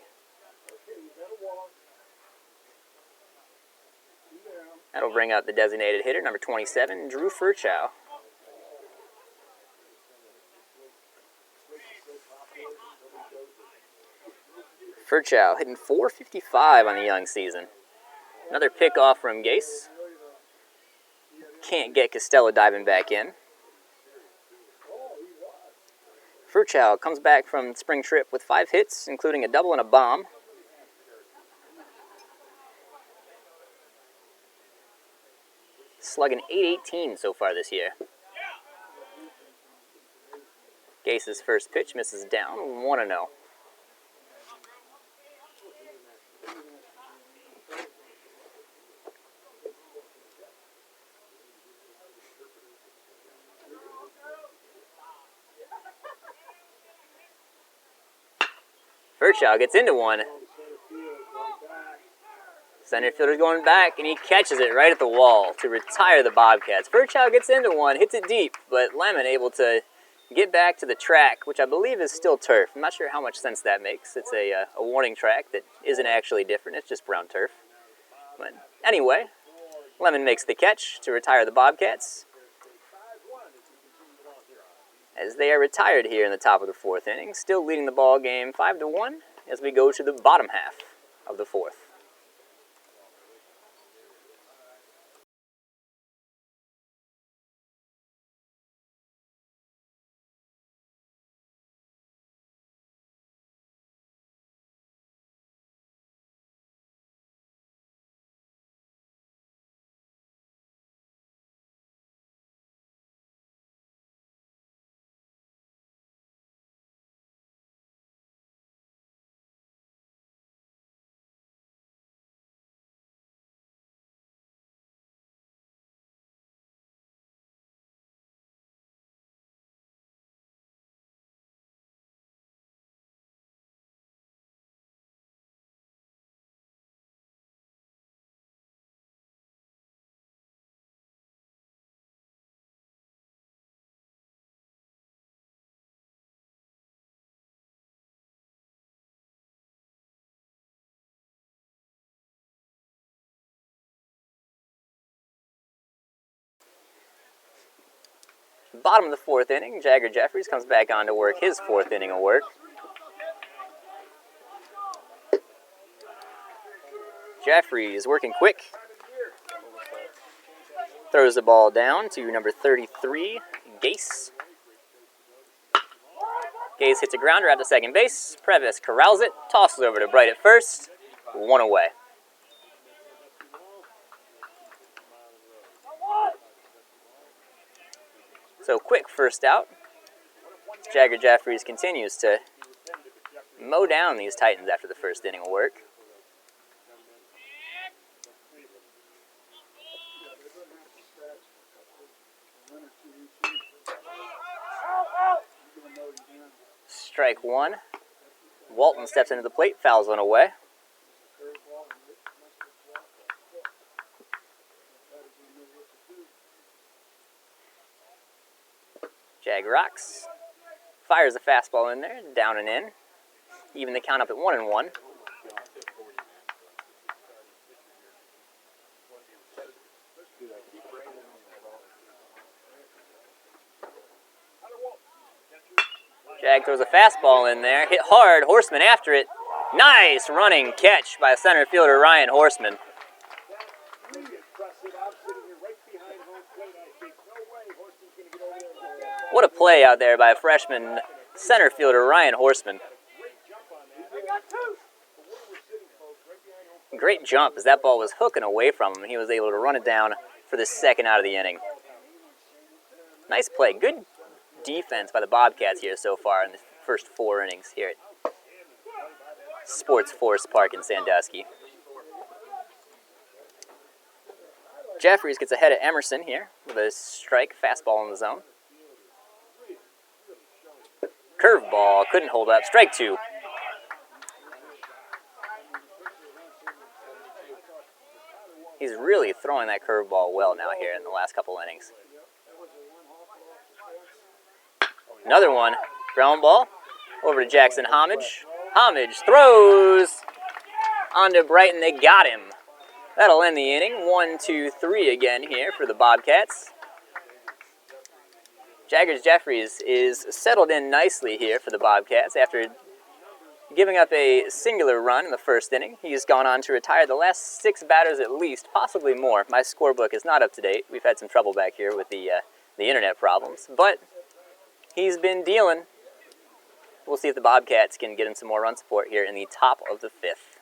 That'll bring up the designated hitter, number 27, Drew Ferchow. Ferchow hitting .455 on the young season. Another pickoff from Gase. Can't get Costella diving back in. Ferchow comes back from spring trip with 5 hits, including a double and a bomb. slugging .818 so far this year. Gase's first pitch misses down, 1-0. Ferchow gets into one. Center fielder's going back, and he catches it right at the wall to retire the Bobcats. Ferchow gets into one, hits it deep, but Lemon able to get back to the track, which I believe is still turf. I'm not sure how much sense that makes. It's a warning track that isn't actually different. It's just brown turf. But anyway, Lemon makes the catch to retire the Bobcats, as they are retired here in the top of the fourth inning, still leading the ball game 5-1 as we go to the bottom half of the fourth. Bottom of the fourth inning, Jagger Jeffries comes back on to work his fourth inning of work. Jeffries working quick. Throws the ball down to number 33, Gase. Gase hits a grounder out to second base. Previs corrals it, tosses over to Bright at first. 1 away. So quick first out. Jagger Jeffries continues to mow down these Titans after the first inning of work. Strike one. Walton steps into the plate, fouls one away. Jag rocks. Fires a fastball in there, down and in. Even the count up at 1-1. Jag throws a fastball in there, hit hard, Horseman after it. Nice running catch by center fielder Ryan Horseman. What a play out there by freshman center fielder Ryan Horseman. Great jump as that ball was hooking away from him, and he was able to run it down for the second out of the inning. Nice play. Good defense by the Bobcats here so far in the first 4 innings here at Sports Force Park in Sandusky. Jeffries gets ahead of Emerson here with a strike fastball in the zone. Curveball, couldn't hold up. Strike 2. He's really throwing that curveball well now here in the last couple innings. Another one. Ground ball over to Jackson Homage. Homage throws onto Brighton. They got him. That'll end the inning. 1-2-3 again here for the Bobcats. Jaggers Jeffries is settled in nicely here for the Bobcats after giving up a singular run in the first inning. He's gone on to retire the last 6 batters at least, possibly more. My scorebook is not up to date. We've had some trouble back here with the internet problems, but he's been dealing. We'll see if the Bobcats can get him some more run support here in the top of the 5th.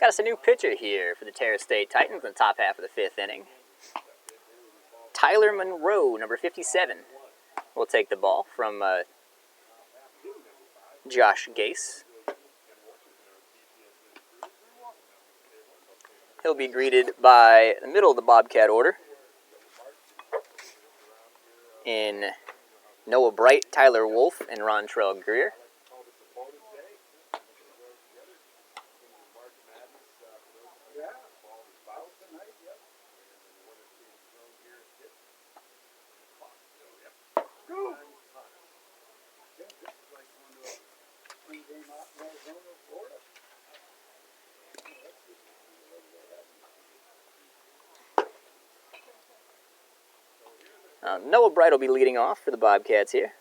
Got us a new pitcher here for the Terra State Titans in the top half of the 5th inning. Tyler Monroe, number 57, will take the ball from Josh Gase. He'll be greeted by the middle of the Bobcat order in Noah Bright, Tyler Wolf, and Rontrell Greer. Noah Bright will be leading off for the Bobcats here.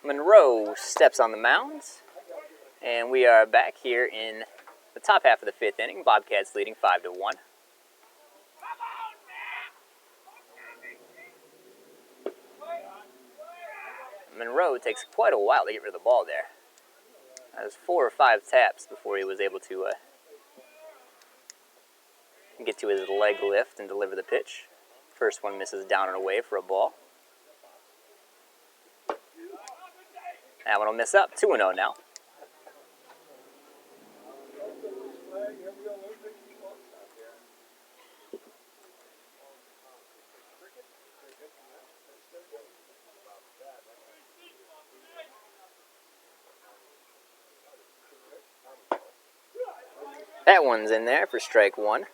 Monroe steps on the mound, and we are back here in the top half of the 5th inning. Bobcats leading 5-1. Monroe takes quite a while to get rid of the ball there. That was 4 or 5 taps before he was able to get to his leg lift and deliver the pitch. First one misses down and away for a ball. That one will miss up. 2-0 now. That one's in there for strike 1.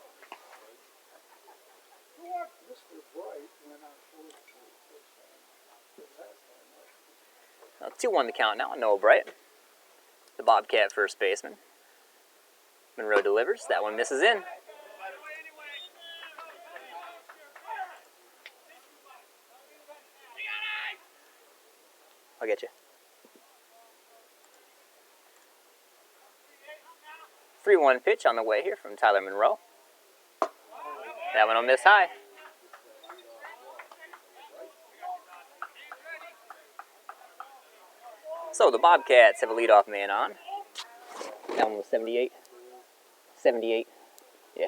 Now 2-1 the count now. Noah Bright, the Bobcat first baseman. Monroe delivers. That one misses in. I'll get you. 3-1 pitch on the way here from Tyler Monroe. That one will miss high. So the Bobcats have a leadoff man on. That one was 78. 78. Yeah.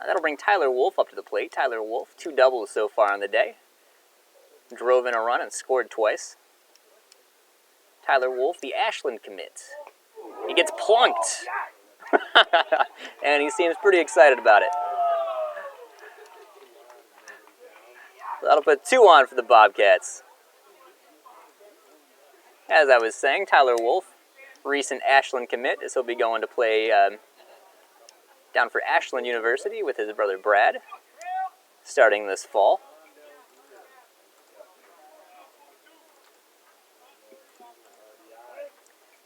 That'll bring Tyler Wolf up to the plate. Tyler Wolf, 2 doubles so far on the day. Drove in a run and scored twice. Tyler Wolf, the Ashland commit. He gets plunked. And he seems pretty excited about it. That'll put 2 on for the Bobcats. As I was saying, Tyler Wolf, recent Ashland commit, as he'll be going to play down for Ashland University with his brother Brad, starting this fall.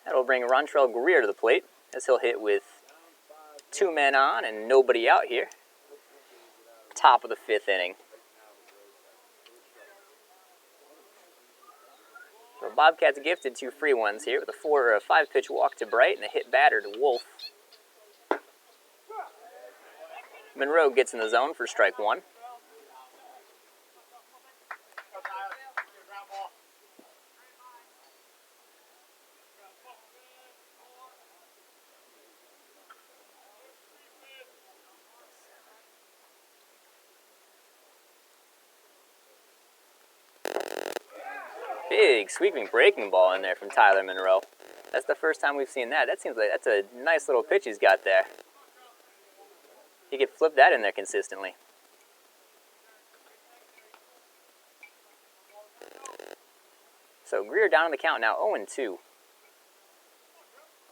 That'll bring Rontrell Greer to the plate, as he'll hit with 2 men on and nobody out here. Top of the 5th inning. So Bobcats gifted 2 free ones here with a 4 or a 5 pitch walk to Bright and a hit batter to Wolf. Monroe gets in the zone for strike 1. Big sweeping breaking ball in there from Tyler Monroe. That's the first time we've seen that. That seems like that's a nice little pitch he's got there. He could flip that in there consistently. So Greer down on the count now, 0-2.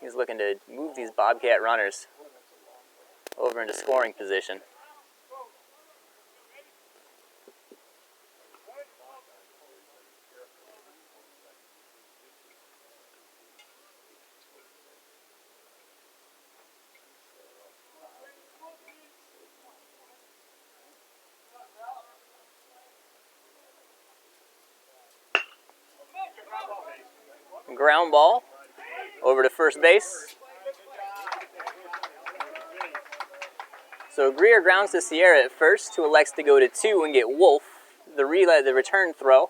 He's looking to move these Bobcat runners over into scoring position. Ground ball over to first base. So Greer grounds to Sierra at first, who elects to go to 2 and get Wolf. The return throw,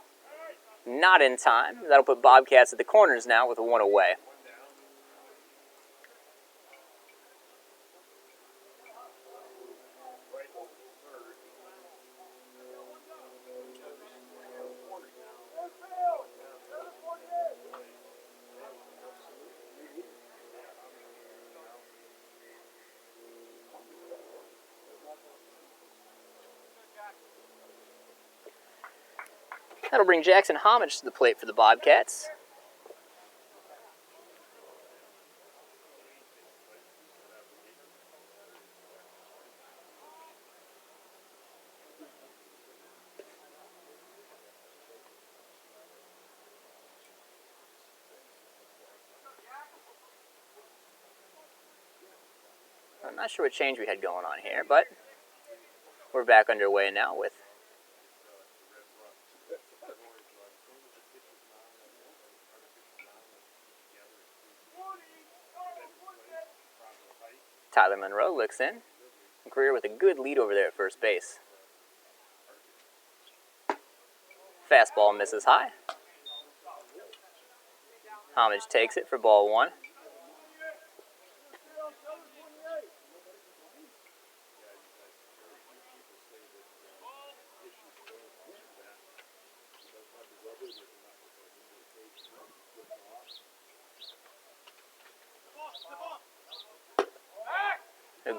not in time. That'll put Bobcats at the corners now with 1 away. That'll bring Jackson Homage to the plate for the Bobcats. I'm not sure what change we had going on here, but we're back underway now with Tyler Monroe looks in. Greer with a good lead over there at first base. Fastball misses high. Homage takes it for ball 1.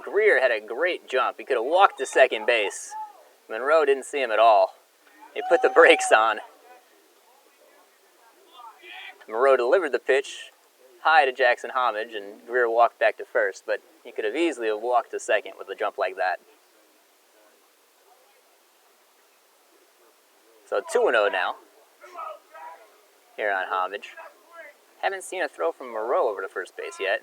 Greer had a great jump. He could have walked to second base. Monroe didn't see him at all. He put the brakes on. Monroe delivered the pitch high to Jackson Homage, and Greer walked back to first, but he could have easily walked to second with a jump like that. So 2-0 now here on Homage. Haven't seen a throw from Monroe over to first base yet.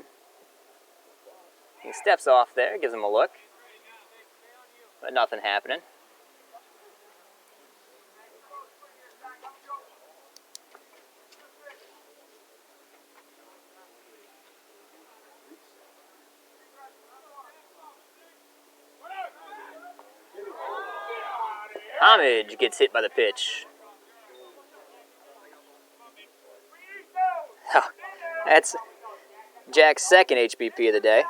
He steps off there, gives him a look, but nothing happening. Homage gets hit by the pitch. That's Jack's second HBP of the day.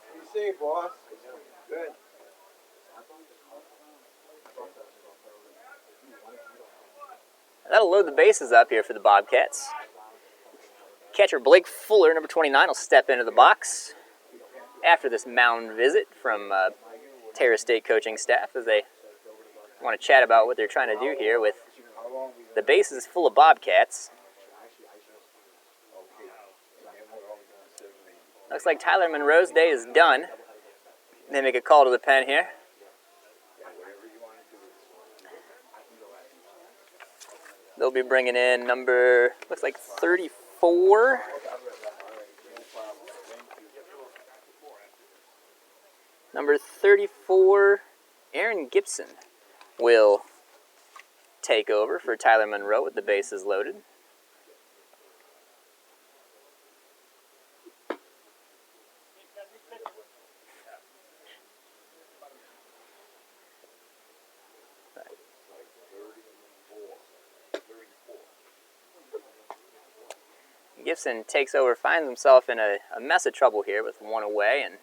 What do you say, boss? Good. That'll load the bases up here for the Bobcats. Catcher Blake Fuller, number 29, will step into the box after this mound visit from Terra State coaching staff as they want to chat about what they're trying to do here with the bases full of Bobcats. Looks like Tyler Monroe's day is done. They make a call to the pen here. They'll be bringing in number, looks like 34. Number 34, Aaron Gibson, will take over for Tyler Monroe with the bases loaded. Gibson takes over, finds himself in a mess of trouble here with 1 away and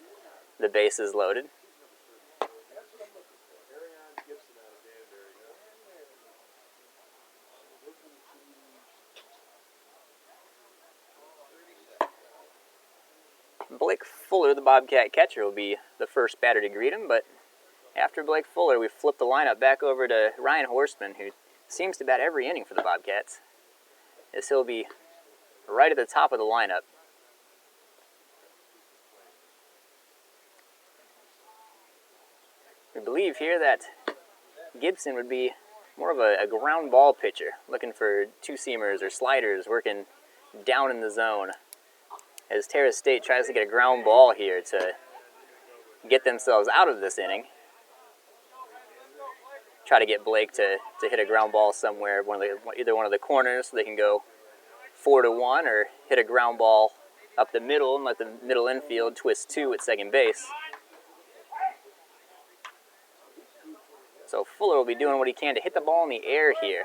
the bases loaded. Blake Fuller, the Bobcat catcher, will be the first batter to greet him, but after Blake Fuller, we flip the lineup back over to Ryan Horstman, who seems to bat every inning for the Bobcats, as he'll be right at the top of the lineup. We believe here that Gibson would be more of a ground ball pitcher, looking for two-seamers or sliders, working down in the zone, as Terra State tries to get a ground ball here to get themselves out of this inning. Try to get Blake to hit a ground ball somewhere, either one of the corners, so they can go 4-1, or hit a ground ball up the middle and let the middle infield twist 2 at second base. So Fuller will be doing what he can to hit the ball in the air here.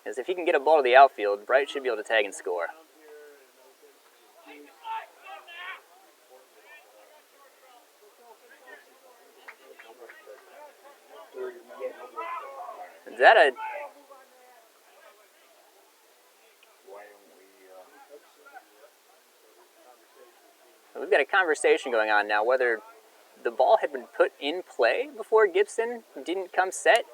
Because if he can get a ball to the outfield, Bright should be able to tag and score. Is that a... So we've got a conversation going on now whether the ball had been put in play before Gibson didn't come set.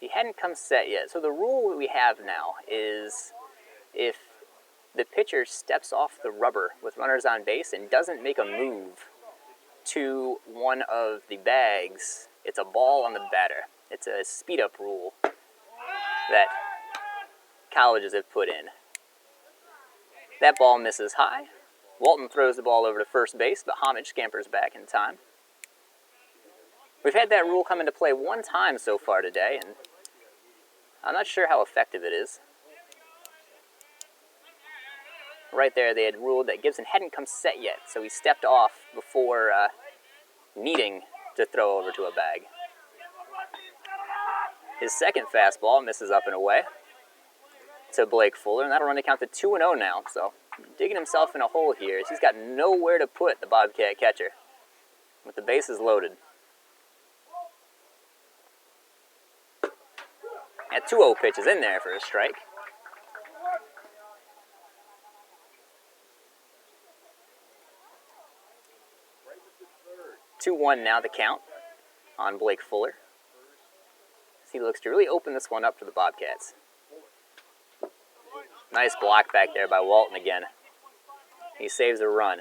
He hadn't come set yet. So the rule we have now is if the pitcher steps off the rubber with runners on base and doesn't make a move to one of the bags, it's a ball on the batter. It's a speed-up rule that colleges have put in. That ball misses high. Walton throws the ball over to first base, but Homage scampers back in time. We've had that rule come into play one time so far today, and I'm not sure how effective it is. Right there, they had ruled that Gibson hadn't come set yet, so he stepped off before needing to throw over to a bag. His second fastball misses up and away to Blake Fuller, and that'll run the count to 2-0 now. So digging himself in a hole here, as he's got nowhere to put the Bobcat catcher with the bases loaded. That 2-0 pitch is in there for a strike. Two-1 now the count on Blake Fuller. He looks to really open this one up for the Bobcats. Nice block back there by Walton again. He saves a run.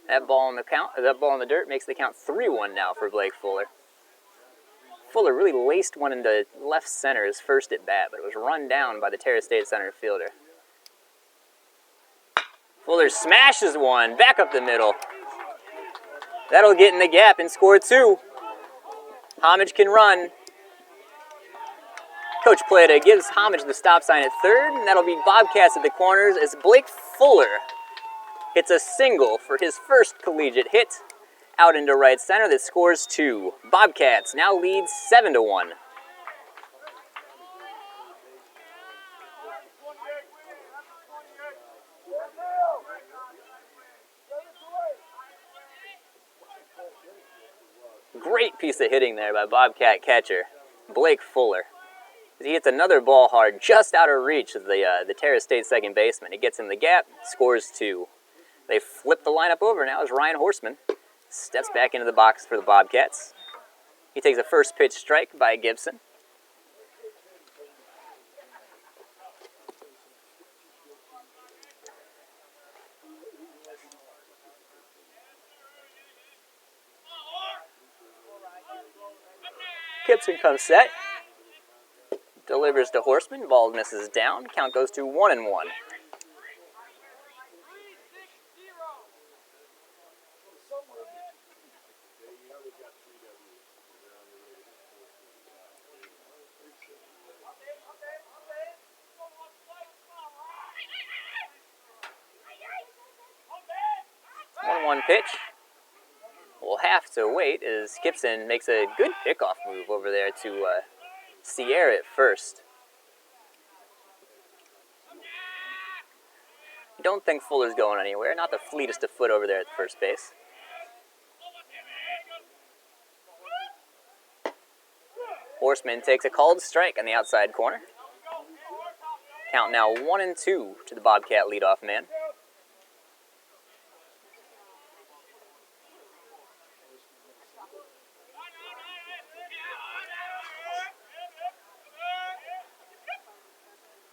That ball in the dirt makes the count 3-1 now for Blake Fuller. Fuller really laced one into left center his first at bat, but it was run down by the Terra State center fielder. Fuller smashes one back up the middle. That'll get in the gap and score 2. Homage can run. Coach Plata gives Homage the stop sign at third, and that'll be Bobcats at the corners as Blake Fuller hits a single for his first collegiate hit out into right center that scores 2. Bobcats now lead 7-1. Great piece of hitting there by Bobcat catcher Blake Fuller. He hits another ball hard just out of reach of the Terra State second baseman. He gets in the gap, scores 2. They flip the lineup over now as Ryan Horseman steps back into the box for the Bobcats. He takes a first pitch strike by Gibson. Gibson comes set. Delivers to Horseman. Ball misses down. Count goes to 1-1. One pitch. We'll have to wait as Gibson makes a good pickoff move over there to Sierra at first. Don't think Fuller's going anywhere. Not the fleetest of foot over there at the first base. Horseman takes a called strike on the outside corner. Count now 1-2 to the Bobcat leadoff man.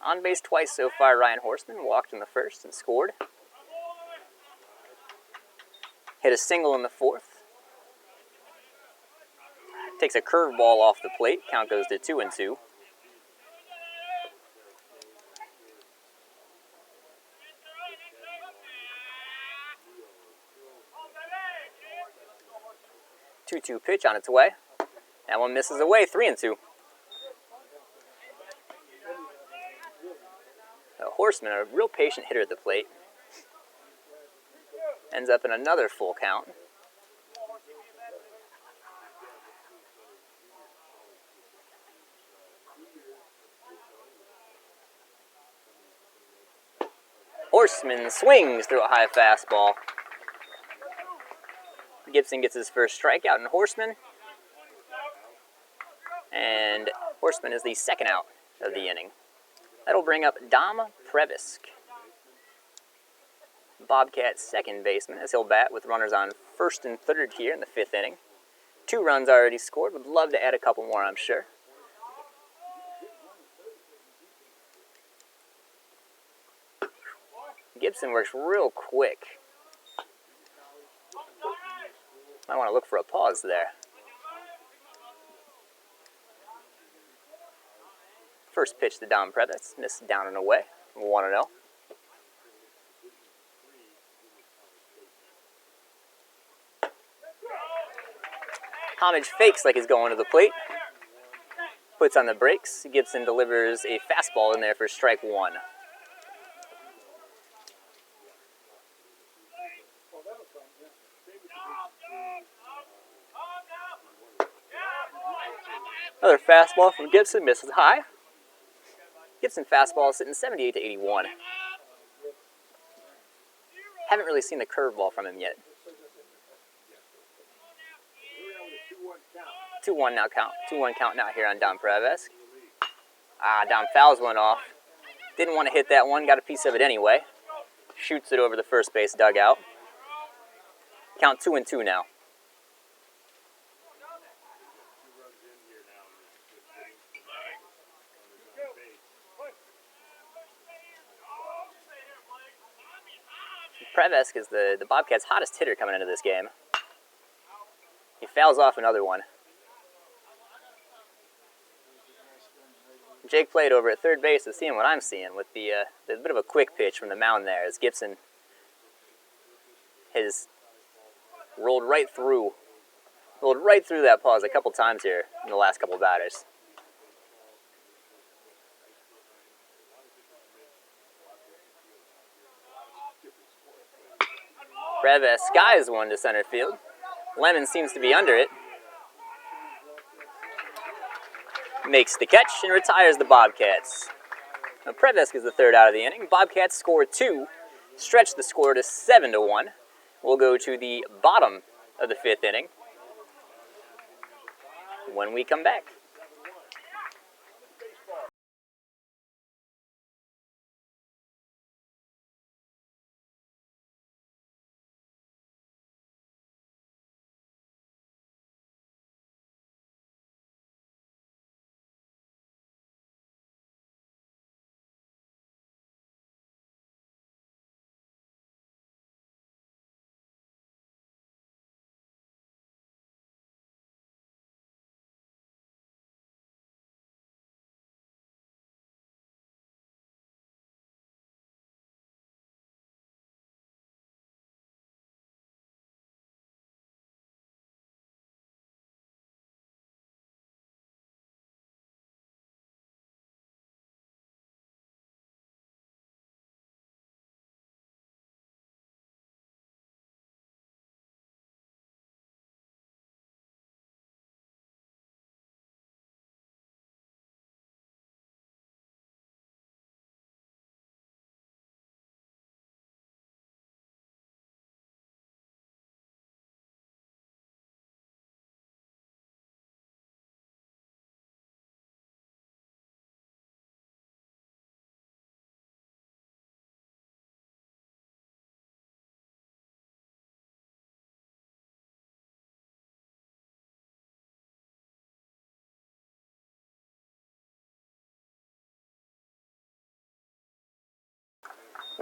On base twice so far, Ryan Horseman walked in the first and scored. Hit a single in the fourth. Takes a curveball off the plate. Count goes to 2-2. 2-2 pitch on its way. That one misses away, 3-2. The Horseman, a real patient hitter at the plate. Ends up in another full count. Horseman swings through a high fastball. Gibson gets his first strikeout in Horseman. And Horseman is the second out of the inning. That'll bring up Dom Previsk, Bobcats' second baseman, as he'll bat with runners on first and third here in the 5th inning. 2 runs already scored. Would love to add a couple more, I'm sure. Gibson works real quick. I want to look for a pause there. First pitch to Dom Previsk, missed down and away. 1-0. Homage fakes like he's going to the plate. Puts on the brakes. Gibson delivers a fastball in there for strike 1. Another fastball from Gibson, misses high. Gibson fastball sitting 78 to 81. Haven't really seen the curveball from him yet. 2-1 now count. 2-1 count now here on Dom Previsk. Dom fouls one off. Didn't want to hit that one, got a piece of it anyway. Shoots it over the first base dugout. Count 2-2 now. Previsk is the Bobcats' hottest hitter coming into this game. He fouls off another one. Jake played over at third base is seeing what I'm seeing with the bit of a quick pitch from the mound there as Gibson has rolled right through that pause a couple times here in the last couple of batters. Previsk skies one to center field. Lemon seems to be under it. Makes the catch and retires the Bobcats. Now Previsk is the third out of the inning. Bobcats score 2, stretch the score to 7-1. We'll go to the bottom of the 5th inning when we come back.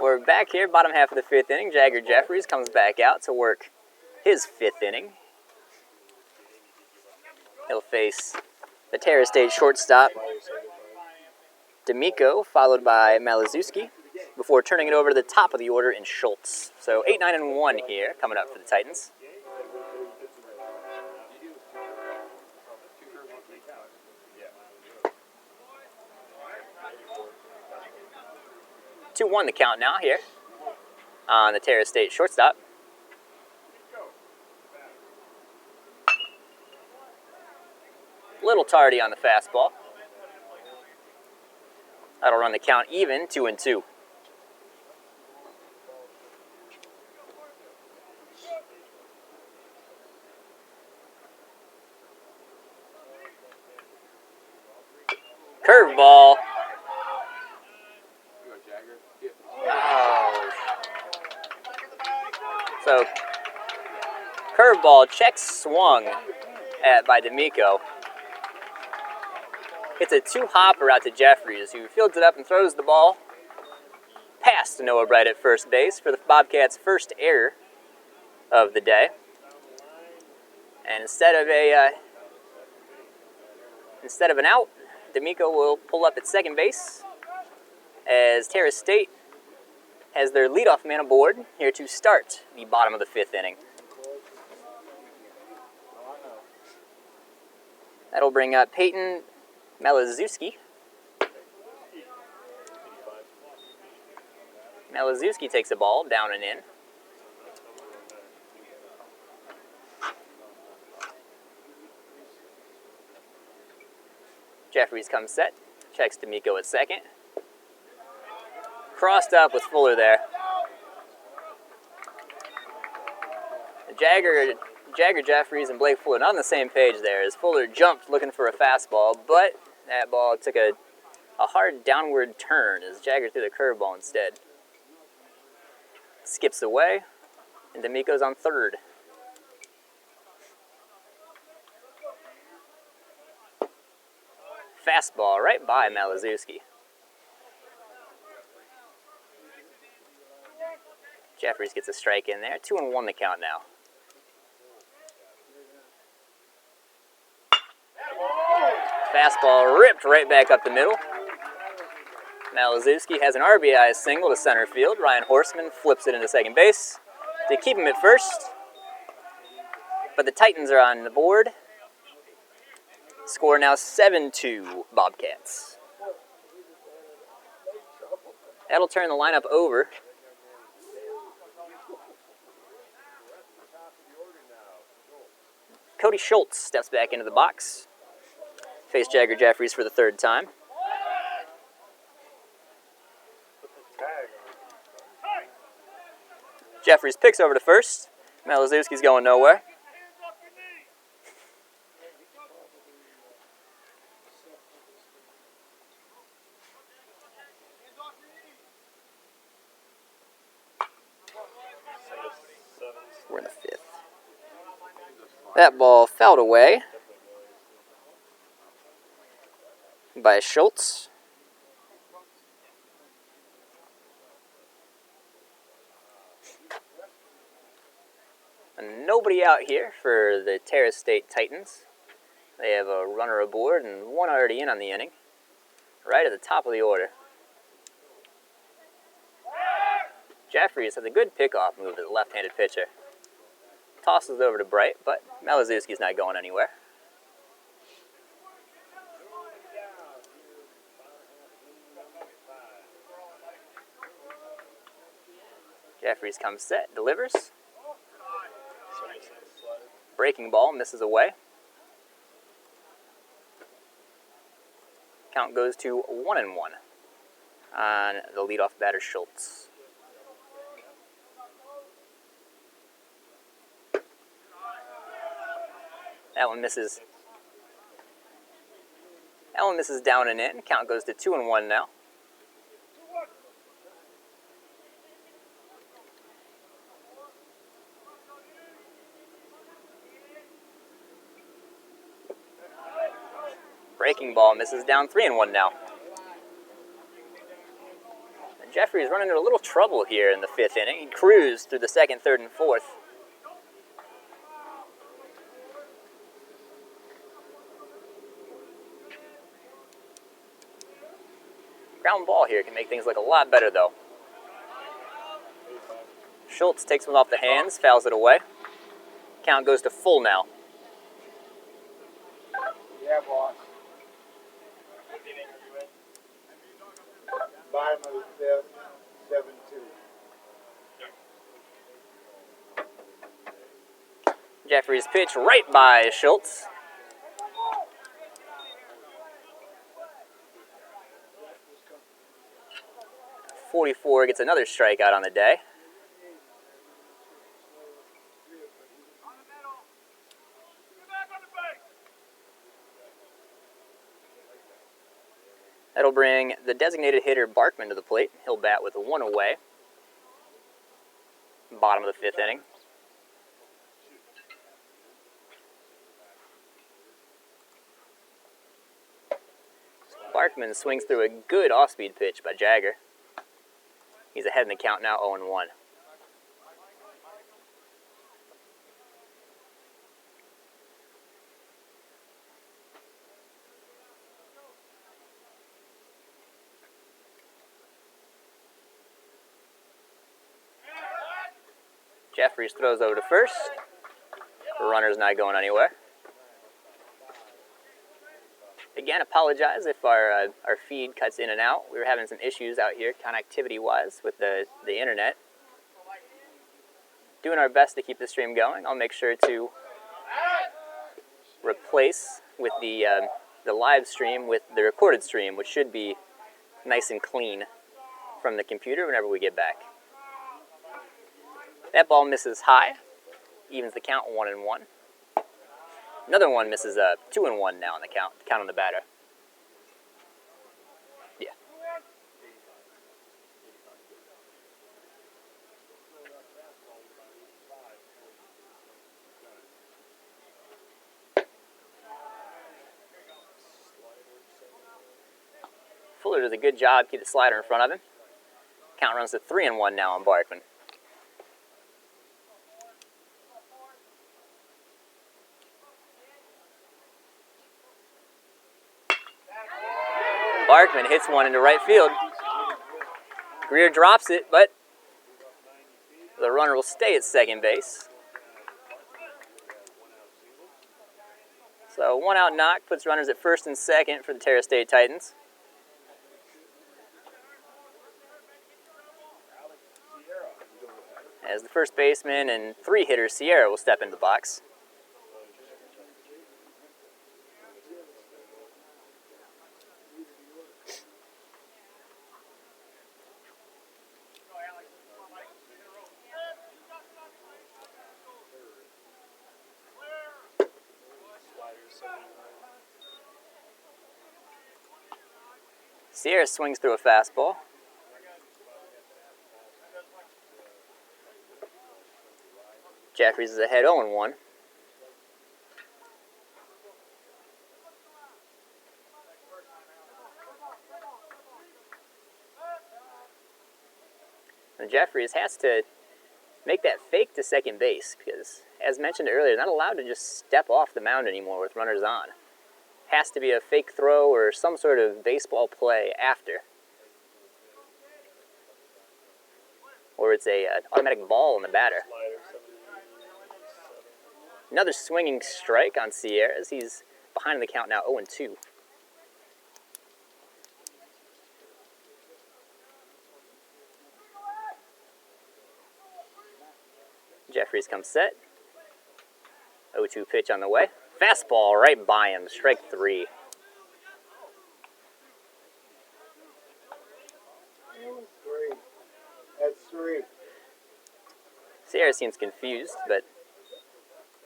We're back here, bottom half of the 5th inning. Jagger Jeffries comes back out to work his 5th inning. He'll face the Terra State shortstop, D'Amico, followed by Malazewski, before turning it over to the top of the order in Schultz. So 8-9-1 here, coming up for the Titans. 2-1 the count now here on the Terra State shortstop. Little tardy on the fastball. That'll run the count even, 2-2. Curveball. Oh. So, curveball, check swung at by D'Amico. Hits a 2-hopper out to Jeffries, who fields it up and throws the ball past Noah Bright at first base for the Bobcats' first error of the day. And instead of an out, D'Amico will pull up at second base as Terra State has their leadoff man aboard here to start the bottom of the 5th inning. That'll bring up Peyton Malazewski. Malazewski takes the ball down and in. Jeffries comes set, checks D'Amico at second. Crossed up with Fuller there. Jagger Jeffries and Blake Fuller not on the same page there as Fuller jumped looking for a fastball, but that ball took a hard downward turn as Jagger threw the curveball instead. Skips away, and D'Amico's on third. Fastball right by Malazewski. Jeffries gets a strike in there. 2-1 the count now. Fastball ripped right back up the middle. Malazewski has an RBI single to center field. Ryan Horseman flips it into second base to keep him at first. But the Titans are on the board. Score now 7-2 Bobcats. That'll turn the lineup over. Cody Schultz steps back into the box. Face Jagger Jeffries for the third time. Jeffries picks over to first. Malazewski's going nowhere. We're in the 5th. That ball fouled away by Schultz. And nobody out here for the Terra State Titans. They have a runner aboard and one already in on the inning, right at the top of the order. Jeffries has a good pickoff move to the left-handed pitcher. Tosses it over to Bright, but Malazewski's not going anywhere. Jeffries comes set, delivers. Breaking ball, misses away. Count goes to 1-1 on the leadoff batter, Schultz. That one misses. That one misses down and in. Count goes to 2-1 now. Breaking ball misses down 3-1 now. And Jeffries running into a little trouble here in the 5th inning. He cruised through the 2nd, 3rd, and 4th. Ground ball here can make things look a lot better, though. Schultz takes one off the hands, fouls it away. Count goes to full now. Yeah, boss. Bottom of the 5th. 7-2. Jeffries pitch right by Schultz. 44 gets another strikeout on the day. That'll bring the designated hitter Barkman to the plate. He'll bat with a 1 away. Bottom of the 5th inning. Barkman swings through a good off-speed pitch by Jagger. He's ahead in the count now, 0-1. Jeffries throws over to first. The runner's not going anywhere. Again, apologize if our feed cuts in and out. We were having some issues out here connectivity-wise with the internet. Doing our best to keep the stream going. I'll make sure to replace with the live stream with the recorded stream, which should be nice and clean from the computer whenever we get back. That ball misses high, evens the count 1-1. Another one misses 2-1 now on the count on the batter. Yeah. Fuller does a good job, keep the slider in front of him. Count runs to 3-1 now on Barkman. Barkman hits one into right field. Greer drops it, but the runner will stay at second base. So 1 out knock puts runners at first and second for the Terra State Titans. As the first baseman and 3 hitter Sierra will step into the box. Sierra swings through a fastball. Jeffries is ahead 0-1. And Jeffries has to make that fake to second base because, as mentioned earlier, not allowed to just step off the mound anymore with runners on. Has to be a fake throw or some sort of baseball play after. Or it's a automatic ball on the batter. Another swinging strike on Sierra as he's behind the count now 0-2. Jeffries comes set. 0-2 pitch on the way. Fastball right by him, strike 3. That's 3. Sierra seems confused, but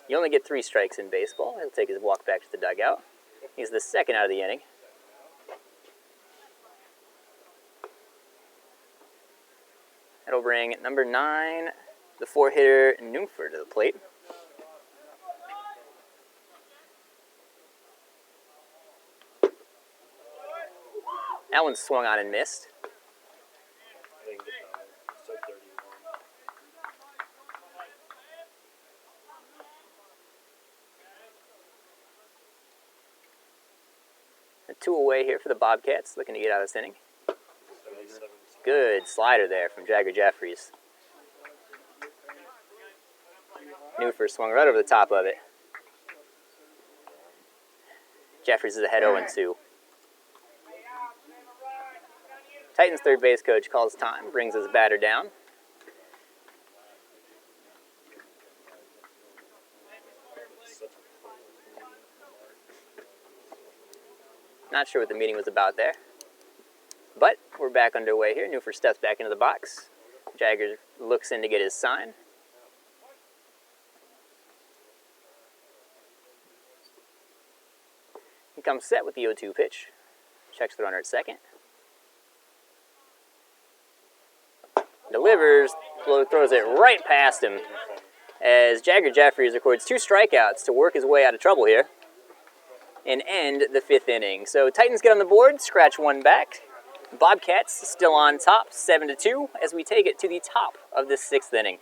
you only get 3 strikes in baseball. He'll take his walk back to the dugout. He's the second out of the inning. That'll bring number 9, the 4-hitter Newford to the plate. That one swung on and missed. A 2 away here for the Bobcats, looking to get out of this inning. Good slider there from Jagger Jeffries. Newford swung right over the top of it. Jeffries is ahead 0-2. Titans third base coach calls time, brings his batter down. Not sure what the meeting was about there. But we're back underway here. Newford steps back into the box. Jagger looks in to get his sign. He comes set with the 0-2 pitch. Checks the runner at second. Delivers, throws it right past him as Jagger Jeffries records 2 strikeouts to work his way out of trouble here and end the 5th inning. So Titans get on the board, scratch 1 back. Bobcats still on top, 7-2, as we take it to the top of the 6th inning.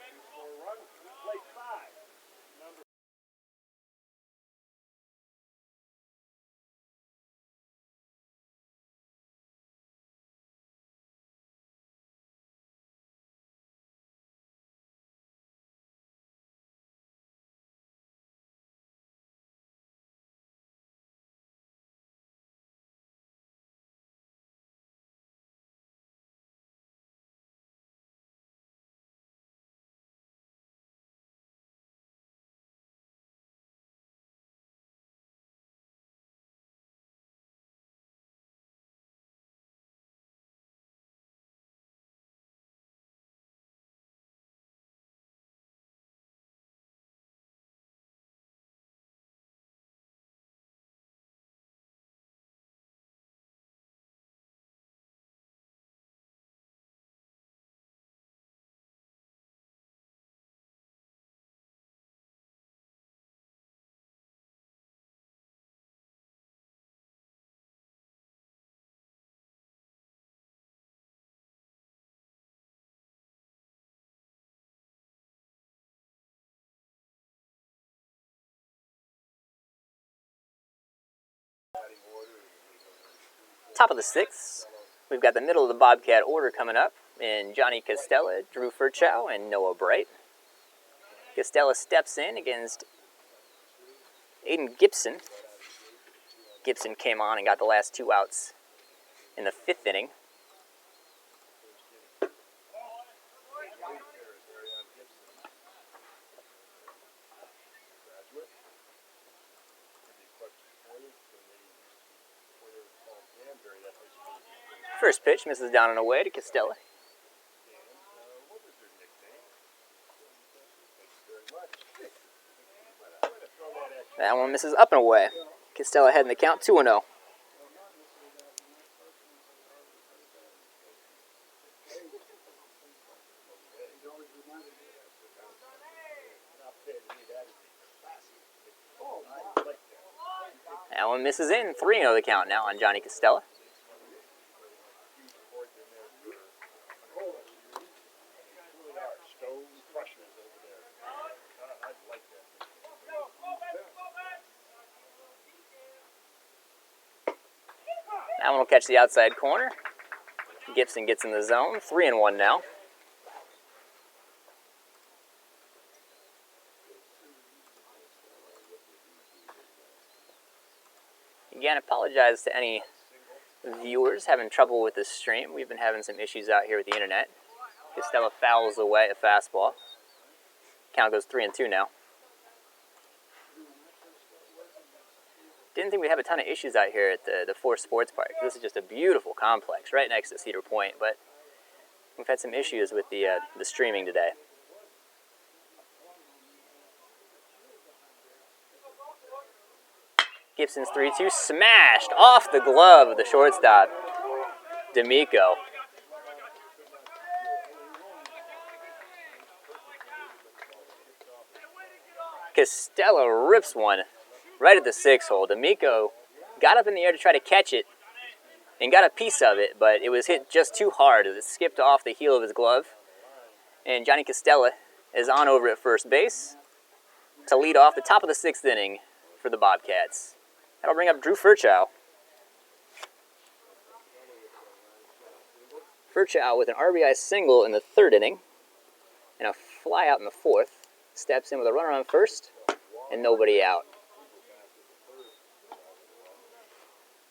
Top of the 6th, we've got the middle of the Bobcat order coming up in Johnny Costella, Drew Ferchow, and Noah Bright. Costella steps in against Aiden Gibson. Gibson came on and got the last 2 outs in the 5th inning. First pitch misses down and away to Costella. That one misses up and away. Costella ahead in the count, 2-0. That one misses in, 3-0 the count now on Johnny Costella. That one will catch the outside corner. Gibson gets in the zone. 3-1 now. Again, apologize to any viewers having trouble with this stream. We've been having some issues out here with the internet. Costella fouls away a fastball. Count goes 3-2 now. Didn't think we'd have a ton of issues out here at the Force Sports Park. This is just a beautiful complex right next to Cedar Point, but we've had some issues with the streaming today. Gibson's 3-2 smashed off the glove of the shortstop, D'Amico. Costella rips one right at the 6-hole. D'Amico got up in the air to try to catch it and got a piece of it, but it was hit just too hard as it skipped off the heel of his glove. And Johnny Costella is on over at first base to lead off the top of the 6th inning for the Bobcats. That'll bring up Drew Ferchow. Ferchow with an RBI single in the 3rd inning and a fly out in the 4th. Steps in with a runner on first and nobody out.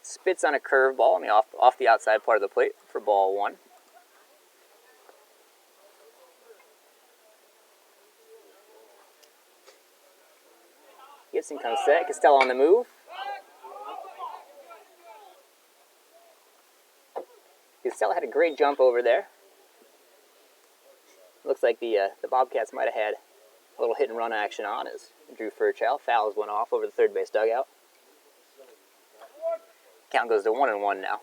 spits on a curveball on the off the outside part of the plate for ball 1. Gibson comes set. Costello on the move. Costello had a great jump over there. Looks like the Bobcats might have had a little hit and run action on as Drew Ferchow fouls one off over the third base dugout. Count goes to 1-1 now.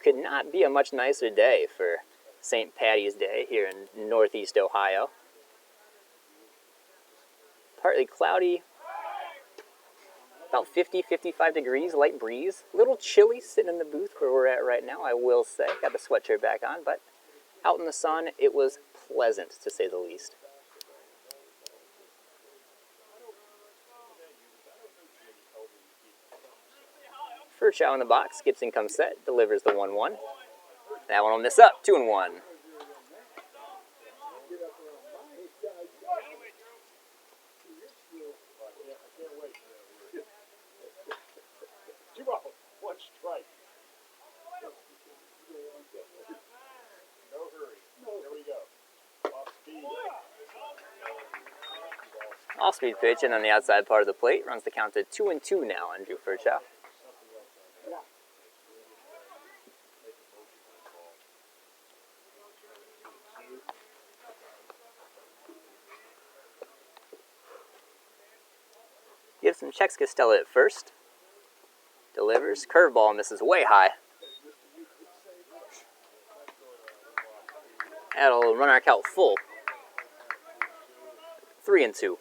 Could not be a much nicer day for St. Patty's Day here in Northeast Ohio. Partly cloudy, about 50-55 degrees, light breeze. A little chilly sitting in the booth where we're at right now, I will say. Got the sweatshirt back on, but out in the sun, it was pleasant, to say the least. Ferchow in the box. Gibson comes set, delivers the 1-1. That one will miss up, 2-1. One strike. No hurry. There we go. Off speed. Off-speed pitch in on the outside part of the plate. Runs the count to 2-2 now on Drew Ferchow. Gibson checks Costello at first. Delivers. Curveball misses way high. That'll run our count full. 3-2.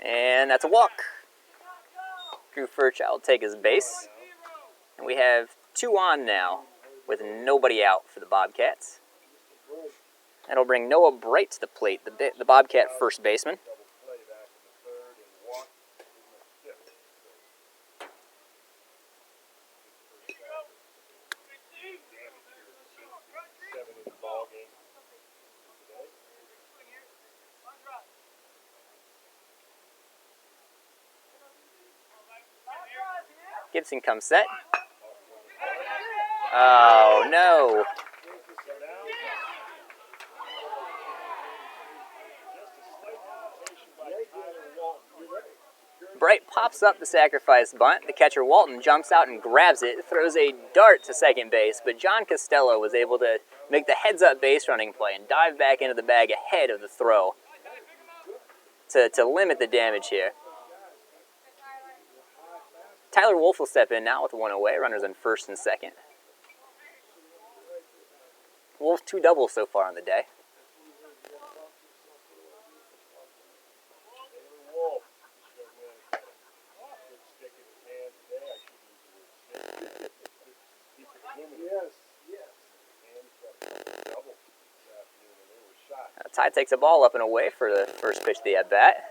And that's a walk. Drew Ferchow will take his base. And we have 2 on now with nobody out for the Bobcats. That'll bring Noah Bright to the plate, the Bobcat first baseman. Gibson comes set. Oh, no. Bright pops up the sacrifice bunt. The catcher, Walton, jumps out and grabs it, throws a dart to second base, but John Costello was able to make the heads-up base running play and dive back into the bag ahead of the throw to limit the damage here. Tyler Wolf will step in now with 1 away. Runners on first and second. Wolf 2 doubles so far on the day. Ty takes a ball up and away for the first pitch of the at-bat.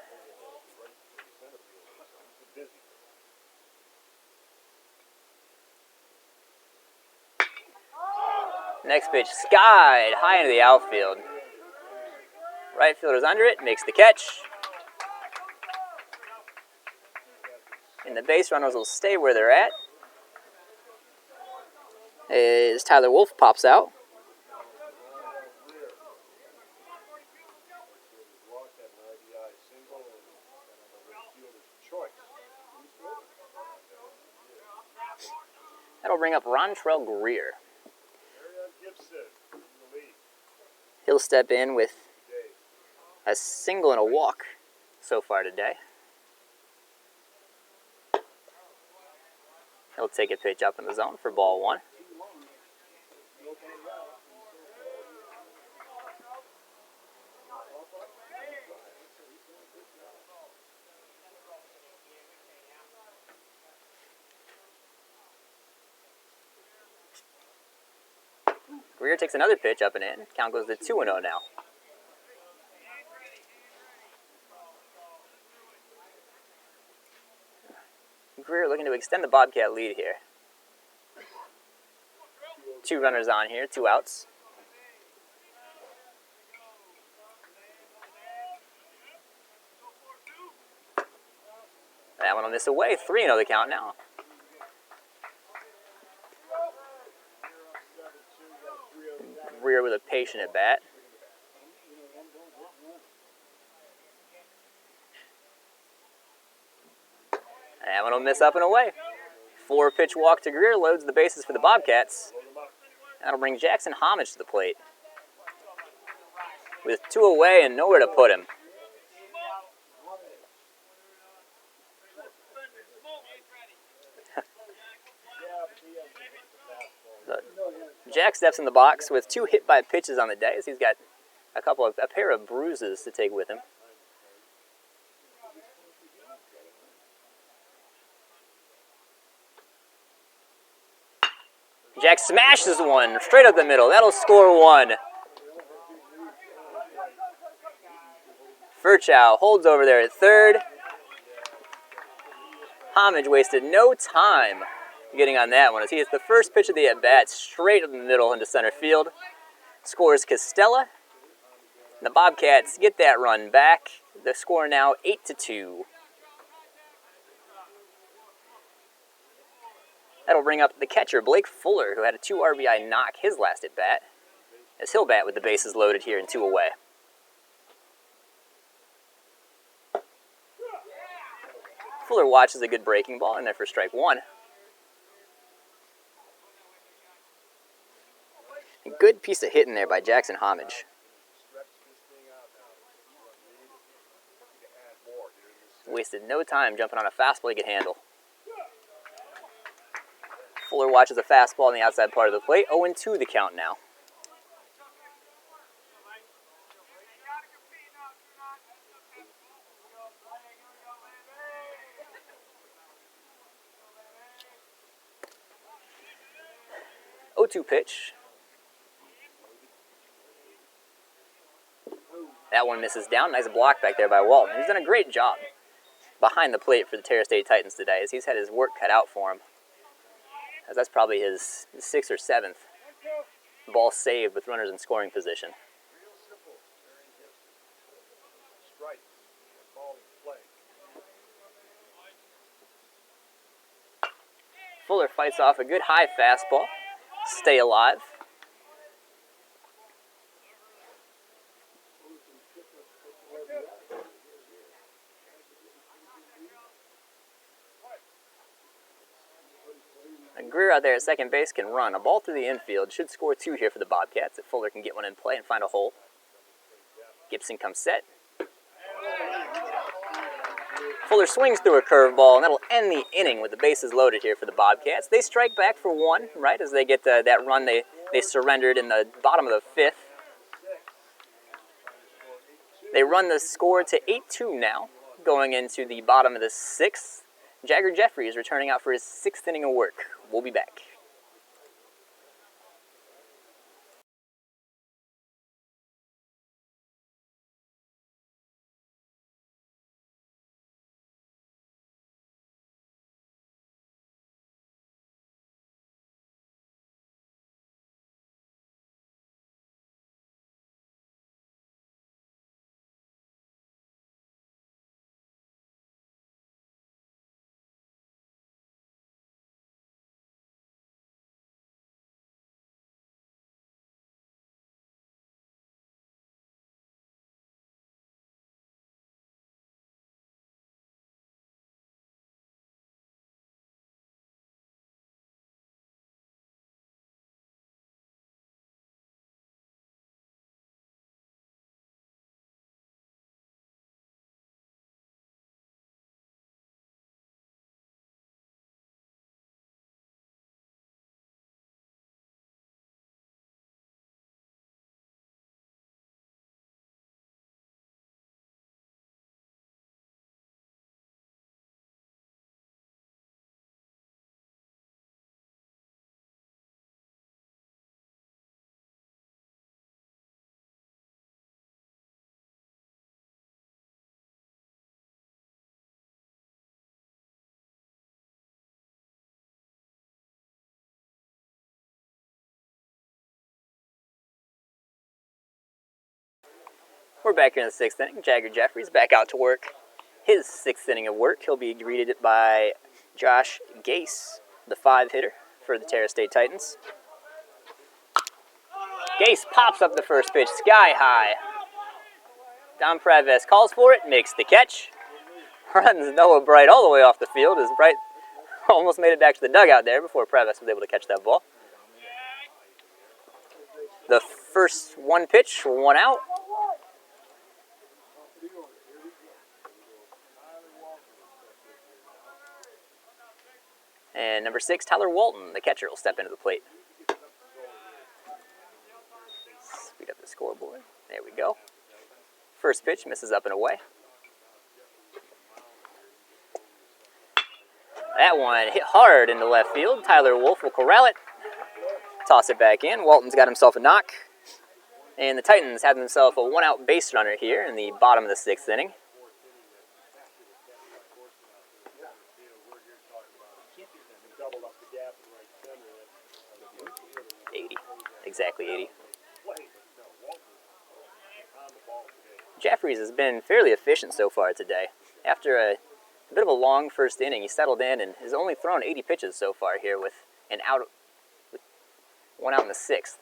Next pitch skied high into the outfield. Right fielder's under it, makes the catch. And the base runners will stay where they're at. As Tyler Wolf pops out. That'll bring up Rontrell Greer. He'll step in with a single and a walk so far today. He'll take a pitch up in the zone for ball 1. Greer takes another pitch up and in. Count goes to 2-0 now. extend the Bobcat lead here. 2 runners on here, 2 outs. That one will miss away. 3-0 the count now. Greer with a patient at bat. That one will miss up and away. 4-pitch walk to Greer loads the bases for the Bobcats. That'll bring Jackson Homage to the plate. With 2 away and nowhere to put him. Jack steps in the box with 2 hit by pitches on the day, as he's got a pair of bruises to take with him. Jack smashes one straight up the middle. That'll score 1. Ferchow holds over there at third. Homage wasted no time getting on that one as he hits the first pitch of the at-bat straight up the middle into center field. Scores Costella. The Bobcats get that run back. The score now 8-2. That'll bring up the catcher, Blake Fuller, who had a 2 RBI knock his last at-bat, as he'll bat with the bases loaded here and 2 away. Fuller watches a good breaking ball in there for strike 1. A good piece of hitting there by Jackson Homage. Wasted no time jumping on a fastball he could handle. Fuller watches a fastball on the outside part of the plate. 0-2 the count now. Oh, 0-2 pitch. That one misses down. Nice block back there by Walton. He's done a great job behind the plate for the Terra State Titans today, as he's had his work cut out for him. As that's probably his 6th or 7th ball saved with runners in scoring position. Fuller fights off a good high fastball. Stay alive. Greer out there at second base can run. A ball through the infield should score 2 here for the Bobcats if Fuller can get one in play and find a hole. Gibson comes set. Fuller swings through a curveball, and that'll end the inning with the bases loaded here for the Bobcats. They strike back for 1, right, as they get that run they surrendered in the bottom of the 5th. They run the score to 8-2 now, going into the bottom of the 6th. Jagger Jeffrey is returning out for his 6th inning of work. We'll be back. We're back here in the sixth inning. Jagger Jeffries back out to work his sixth inning of work. He'll be greeted by Josh Gase, the 5-hitter for the Terra State Titans. Gase pops up the first pitch sky high. Don Preves calls for it, makes the catch. Runs Noah Bright all the way off the field as Bright almost made it back to the dugout there before Preves was able to catch that ball. The first one pitch, 1 out. And number 6, Tyler Walton, the catcher, will step into the plate. Speed up the scoreboard. There we go. First pitch misses up and away. That one hit hard into left field. Tyler Wolf will corral it. Toss it back in. Walton's got himself a knock. And the Titans have themselves a 1-out base runner here in the bottom of the 6th inning. 80. Exactly 80. Jeffries has been fairly efficient so far today. After a bit of a long first inning, he settled in and has only thrown 80 pitches so far here with 1 out in the 6th.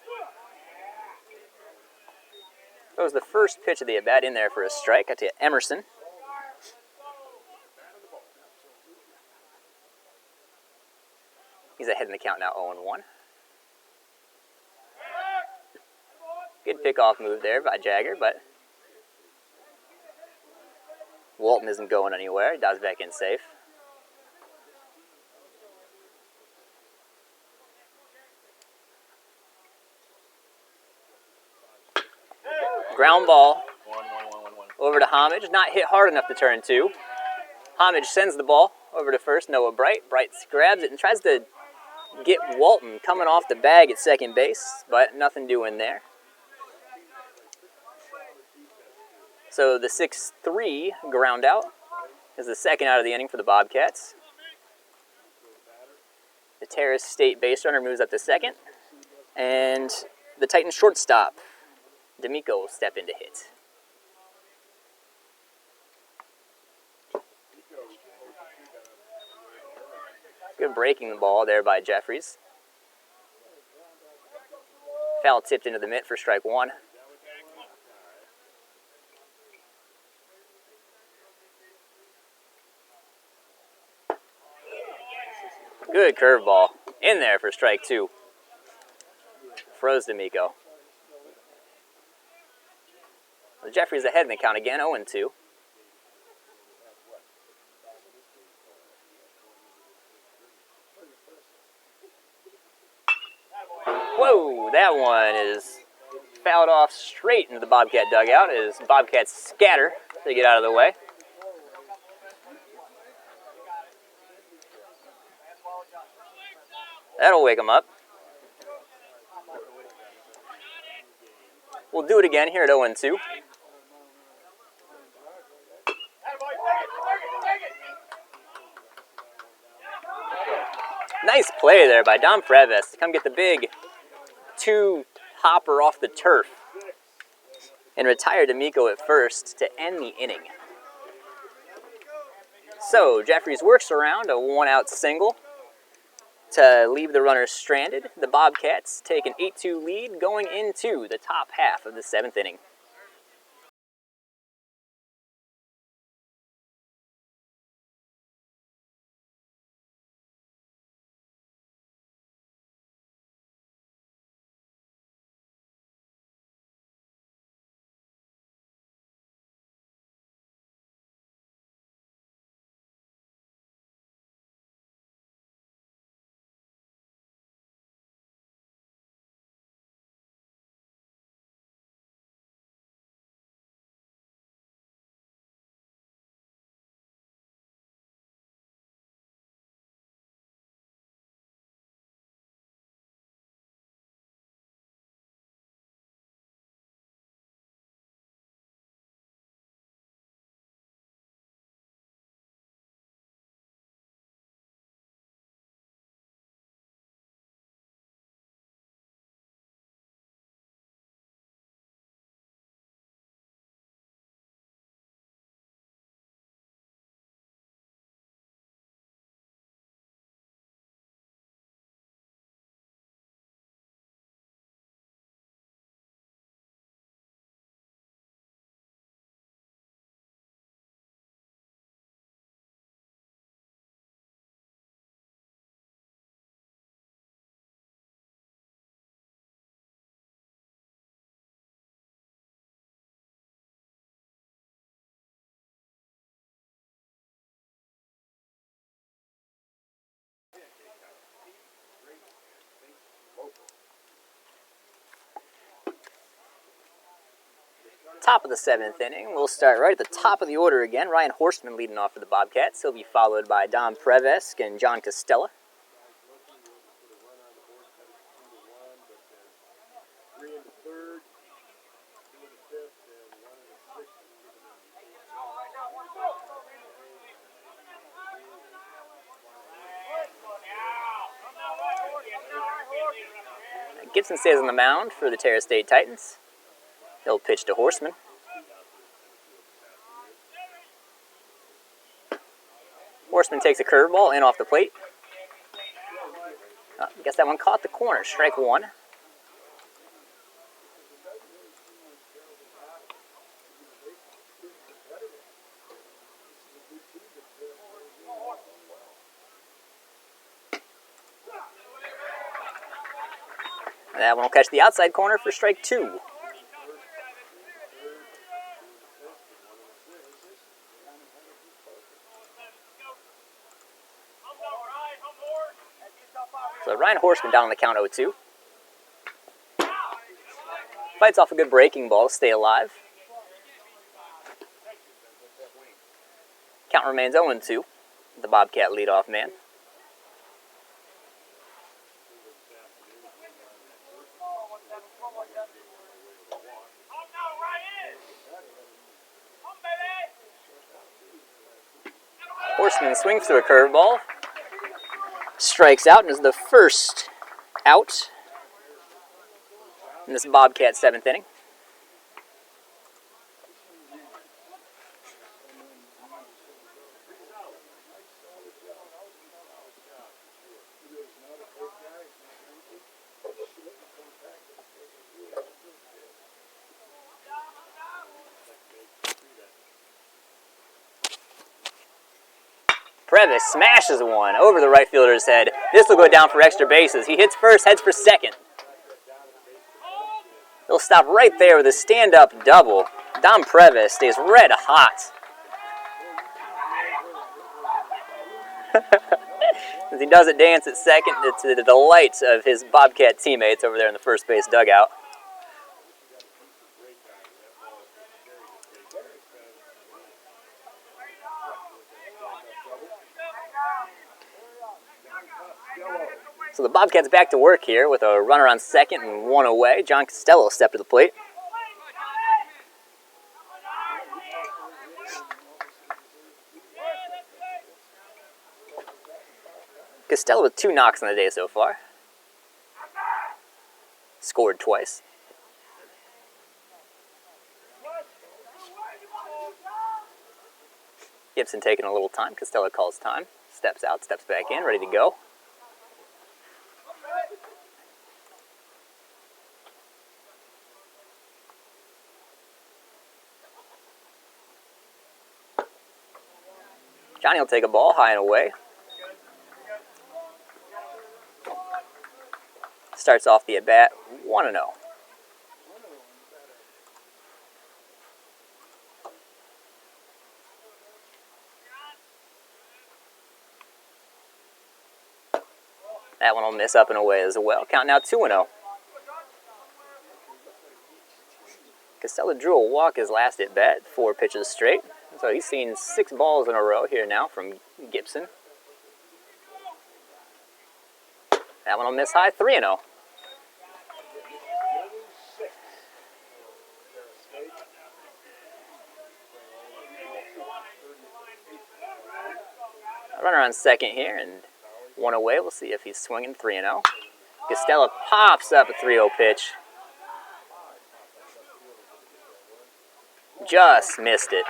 That was the first pitch of the at-bat in there for a strike. Got to Emerson. He's ahead in the count now, 0-1. Good pickoff move there by Jagger, but Walton isn't going anywhere. He dives back in safe. Ground ball over to Homage. Not hit hard enough to turn 2. Homage sends the ball over to first. Noah Bright. Bright grabs it and tries to get Walton coming off the bag at second base, but nothing doing there. So the 6-3 ground out is the second out of the inning for the Bobcats. The Terra State base runner moves up to second, and the Titans shortstop, D'Amico, will step in to hit. Good breaking the ball there by Jeffries. Foul tipped into the mitt for strike 1. Good curveball in there for strike 2. Froze D'Amico. Jeffries ahead in the count again, 0-2. Whoa, that one is fouled off straight into the Bobcat dugout as Bobcats scatter to get out of the way. That'll wake them up. We'll do it again here at 0-2. Nice play there by Don Preves to come get the big 2-hopper off the turf and retire D'Amico at first to end the inning. So Jeffries works around a 1-out single to leave the runners stranded. The Bobcats take an 8-2 lead going into the top half of the 7th inning. Top of the 7th inning. We'll start right at the top of the order again. Ryan Horstman leading off for the Bobcats. He'll be followed by Dom Prevesk and John Costella. Gibson stays on the mound for the Terra State Titans. He'll pitch to Horstman. Horstman takes a curveball in off the plate. I guess that one caught the corner. Strike one. That one will catch the outside corner for strike two. So Ryan Horstman down on the count 0-2. Fights off a good breaking ball to stay alive. Count remains 0-2. The Bobcat leadoff man. Horstman swings through a curveball, strikes out, and is the first out in this Bobcat 7th inning. Previs smashes one over the right fielder's head. This will go down for extra bases. He hits first, heads for second. He'll stop right there with a stand-up double. Dom Previs stays red hot. As he doesn't dance at second, to the delight of his Bobcat teammates over there in the first base dugout. So the Bobcats back to work here with a runner on second and one away. John Costello stepped to the plate. Costello with 2 knocks on the day so far. Scored twice. Gibson taking a little time. Costello calls time. Steps out, steps back in, ready to go. Johnny will take a ball high and away. Starts off the at-bat 1-0. That one will miss up and away as well. Count now 2-0. Costello drew a walk his last at-bat, 4 pitches straight. So he's seen 6 balls in a row here now from Gibson. That one will miss high, 3-0. A runner on second here and 1 away. We'll see if he's swinging, 3-0. Costello pops up a 3-0 pitch. Just missed it.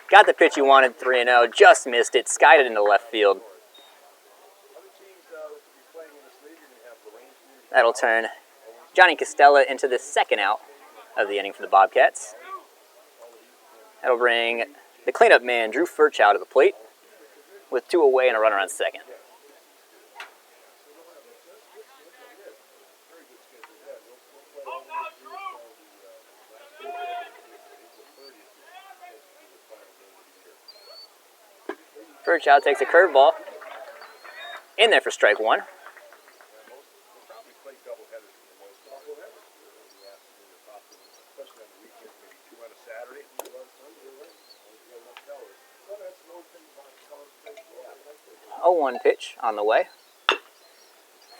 Got the pitch he wanted, 3-0. Just missed it. Skied it into left field. That'll turn Johnny Costello into the second out of the inning for the Bobcats. That'll bring the cleanup man, Drew Ferchow, to the plate with 2 away and a runner on second. Ferchow takes a curveball in there for strike one. 1 pitch on the way.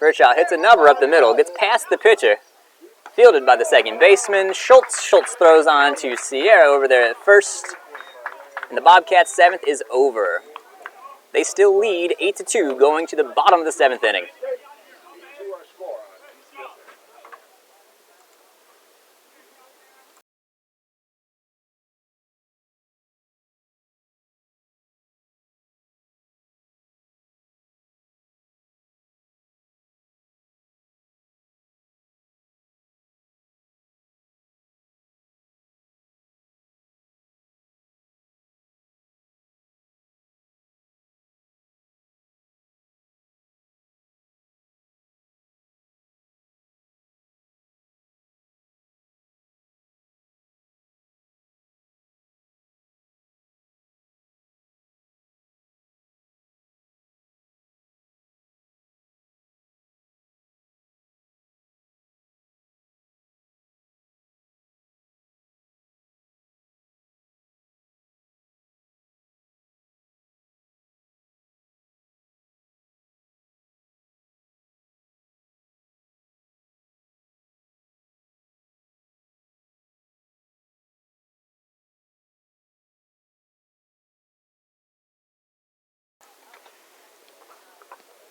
Ferchow hits a number up the middle, gets past the pitcher. Fielded by the second baseman, Schultz. Schultz throws on to Sierra over there at first. And the Bobcats' 7th is over. They still lead 8-2 going to the bottom of the 7th inning.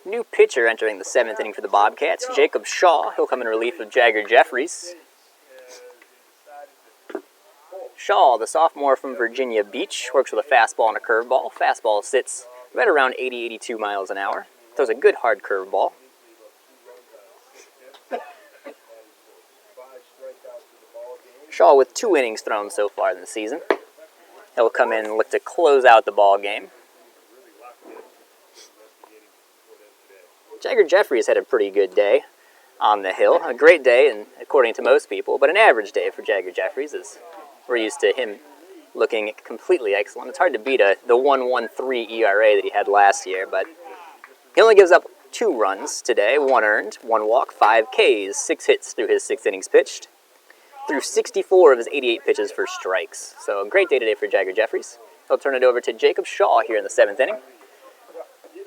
New pitcher entering the 7th inning for the Bobcats, Jacob Shaw. He'll come in relief of Jagger Jeffries. Shaw, the sophomore from Virginia Beach, works with a fastball and a curveball. Fastball sits right around 80-82 miles an hour. Throws a good hard curveball. Shaw with 2 innings thrown so far in the season. He'll come in and look to close out the ball game. Jagger Jeffries had a pretty good day on the hill. A great day, and according to most people, but an average day for Jagger Jeffries, as we're used to him looking completely excellent. It's hard to beat the 1.13 ERA that he had last year, but he only gives up 2 runs today, 1 earned, 1 walk, 5 Ks, 6 hits through his 6 innings pitched, through 64 of his 88 pitches for strikes. So a great day today for Jagger Jeffries. He'll turn it over to Jacob Shaw here in the 7th inning.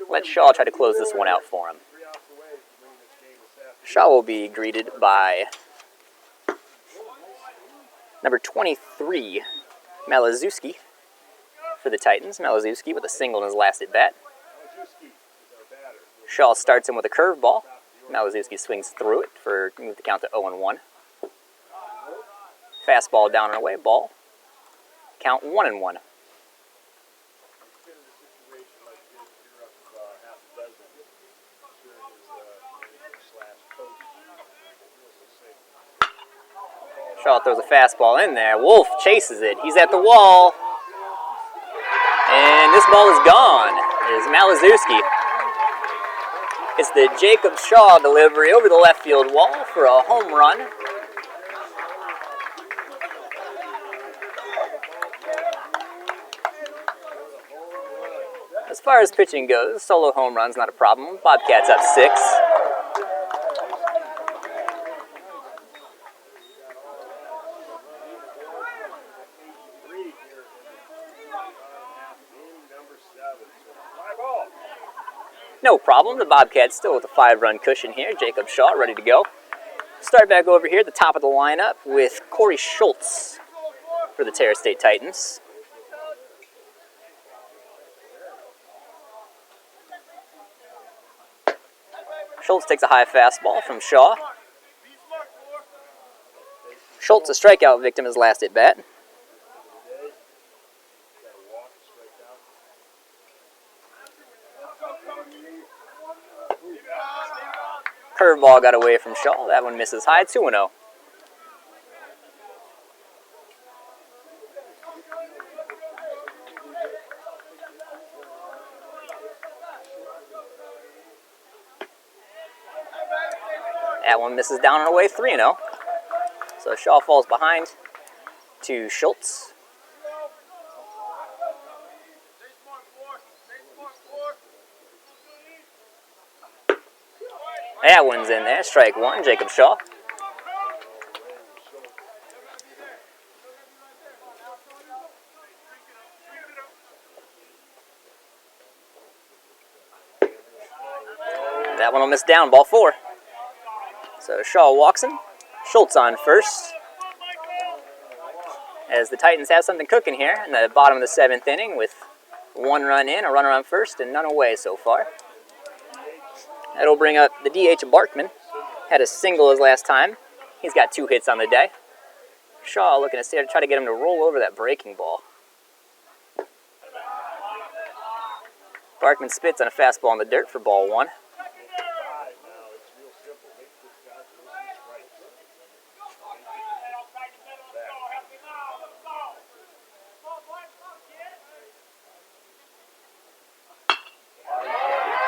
Let Shaw try to close this one out for him. Shaw will be greeted by number 23, Malazewski, for the Titans. Malazewski with a single in his last at-bat. Shaw starts him with a curveball. Malazewski swings through it for move the count to 0-1. Fastball down and away, ball. Count 1-1. Shaw throws a fastball in there. Wolf chases it. He's at the wall. And this ball is gone. It is Malazewski. It's the Jacob Shaw delivery over the left field wall for a home run. As far as pitching goes, solo home run's not a problem. Bobcats up 6. No problem. The Bobcats still with a 5-run cushion here. Jacob Shaw ready to go. Start back over here at the top of the lineup with Corey Schultz for the Terra State Titans. Schultz takes a high fastball from Shaw. Schultz, a strikeout victim, his last at-bat. Curveball got away from Shaw. That one misses high, 2-0. That one misses down and away, 3-0. So Shaw falls behind to Schultz. That one's in there. Strike 1, Jacob Shaw. That one will miss down, ball 4. So Shaw walks him. Schultz on first. As the Titans have something cooking here in the bottom of the 7th inning with 1 run in, a runner on first, and none away so far. That'll bring up the DH Barkman. Had a single his last time. He's got 2 hits on the day. Shaw looking to try to get him to roll over that breaking ball. Barkman spits on a fastball in the dirt for ball 1.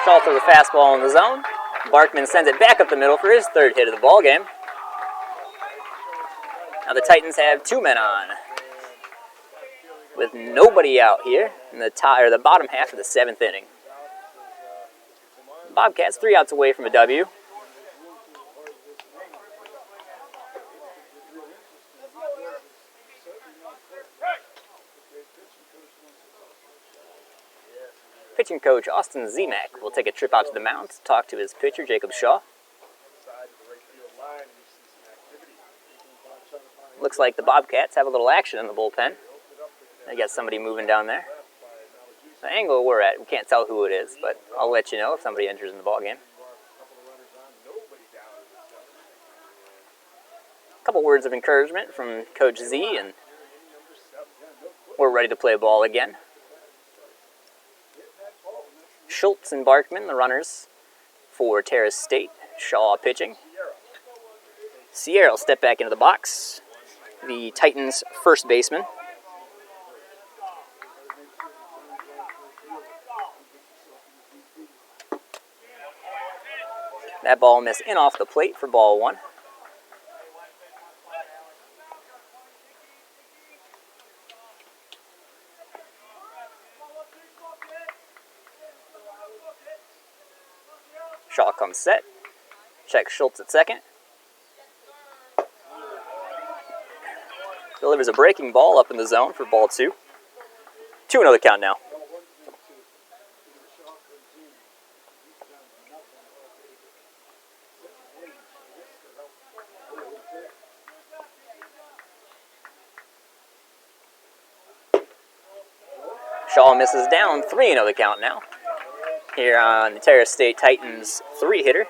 Shaw throws a fastball in the zone. Barkman sends it back up the middle for his 3rd hit of the ball game. Now the Titans have 2 men on, with nobody out here in the bottom half of the 7th inning. Bobcats 3 outs away from a W. Pitching coach Austin Zemek will take a trip out to the mound to talk to his pitcher, Jacob Shaw. Looks like the Bobcats have a little action in the bullpen. They got somebody moving down there. The angle we're at, we can't tell who it is, but I'll let you know if somebody enters in the ballgame. A couple words of encouragement from Coach Z, and we're ready to play ball again. Schultz and Barkman, the runners for Terra State. Shaw pitching. Sierra will step back into the box. The Titans' first baseman. That ball missed in off the plate for ball 1. Shaw comes set. Checks Schultz at second. Delivers a breaking ball up in the zone for ball 2. 2-0 the count now. Shaw misses down. 3-0 the count now. Here on the Terra State Titans 3-hitter.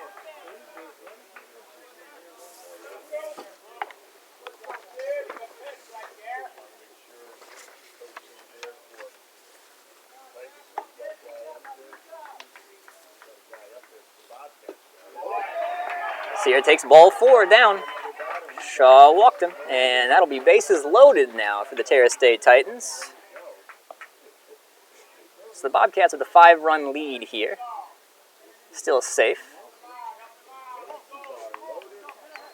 Sierra takes ball 4 down. Shaw walked him, and that'll be bases loaded now for the Terra State Titans. So the Bobcats with a 5-run lead here. Still safe.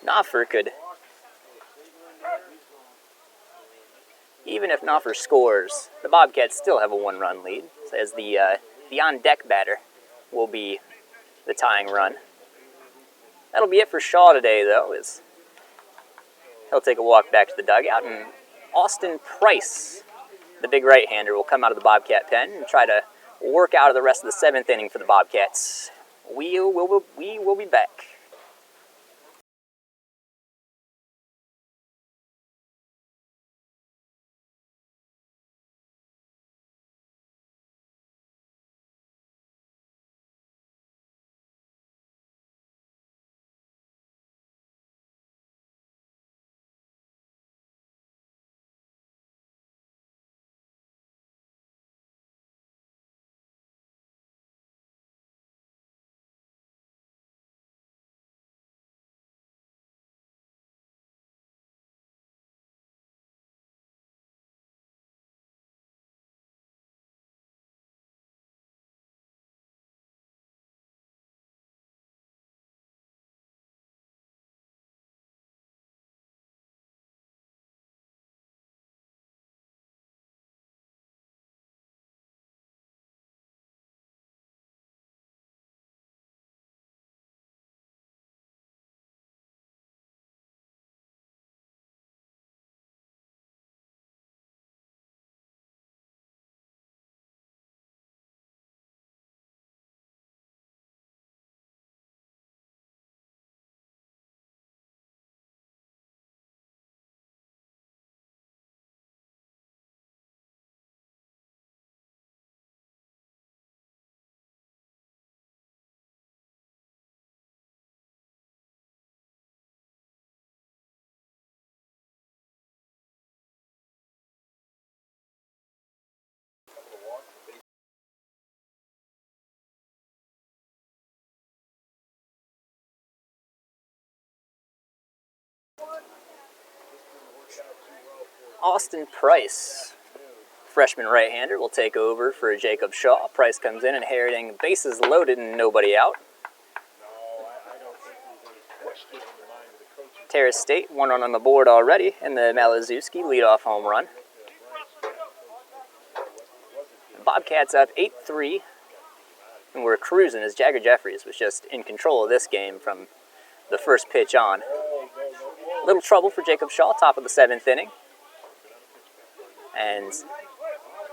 Knopfer could, even if Knopfer scores, the Bobcats still have a 1-run lead, as the on-deck batter will be the tying run. That'll be it for Shaw today, though, as he'll take a walk back to the dugout, and Austin Price, the big right-hander, will come out of the Bobcat pen and try to work out of the rest of the 7th inning for the Bobcats. We will be back. Austin Price, freshman right-hander, will take over for Jacob Shaw. Price comes in inheriting bases loaded and nobody out. Terra State, 1 run on the board already in the Malazewski leadoff home run. The Bobcats up 8-3, and we're cruising as Jagger Jeffries was just in control of this game from the first pitch on. Little trouble for Jacob Shaw, top of the 7th inning. And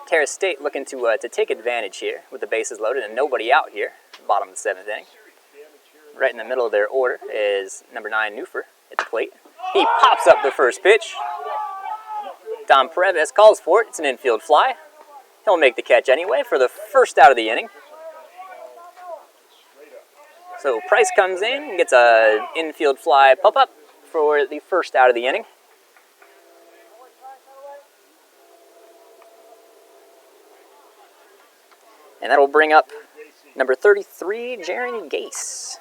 Terra State looking to take advantage here with the bases loaded and nobody out here, bottom of the 7th inning. Right in the middle of their order is number 9, Newfer, at the plate. He pops up the first pitch. Dom Preves calls for it. It's an infield fly. He'll make the catch anyway for the first out of the inning. So Price comes in and gets an infield fly pop-up for the first out of the inning. And that'll bring up number 33, Jaren Gase,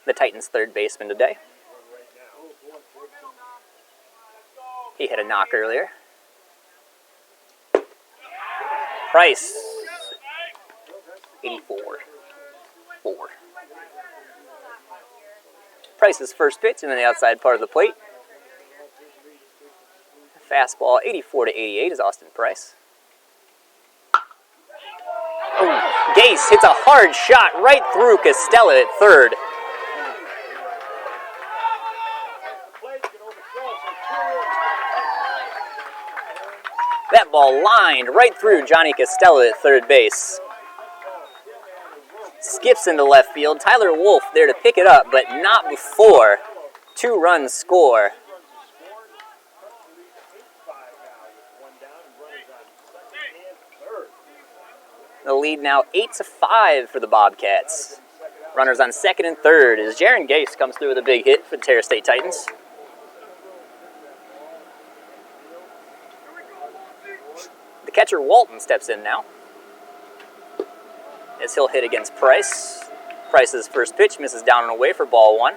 the Titans' third baseman today. He hit a knock earlier. Price, 84-4. Price's first pitch in the outside part of the plate. Fastball, 84-88 is Austin Price. Oh, Gase hits a hard shot right through Costella at third. That ball lined right through Johnny Costella at third base. Skips into left field. Tyler Wolf there to pick it up, but not before. 2-run score. The lead now 8-5 for the Bobcats. Runners on second and third as Jaren Gase comes through with a big hit for the Terra State Titans. The catcher Walton steps in now as he'll hit against Price. Price's first pitch misses down and away for ball 1.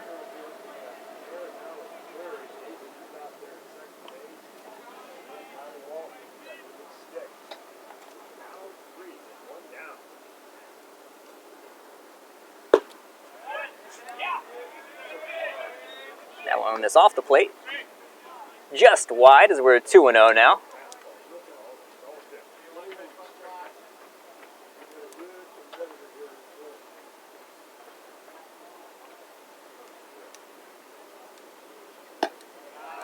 That one is off the plate. Just wide as we're 2-0 now.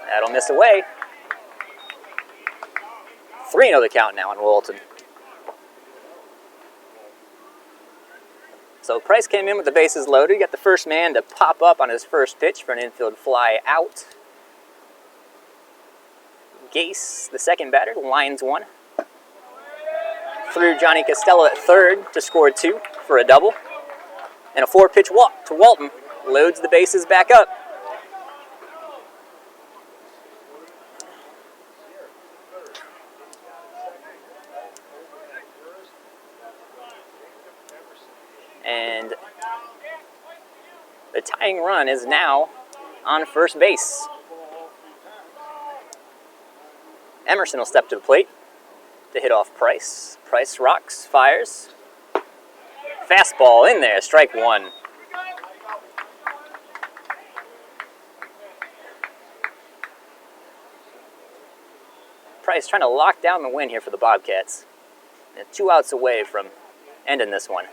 That'll miss away. 3-0 the count now on Walton. So Price came in with the bases loaded. He got the first man to pop up on his first pitch for an infield fly out. Gase, the second batter, lines one. Threw Johnny Costella at third to score 2 for a double. And a 4-pitch walk to Walton. Loads the bases back up. And the tying run is now on first base. Emerson will step to the plate to hit off Price. Price rocks, fires. Fastball in there, strike 1. Price trying to lock down the win here for the Bobcats. And 2 outs away from ending this one.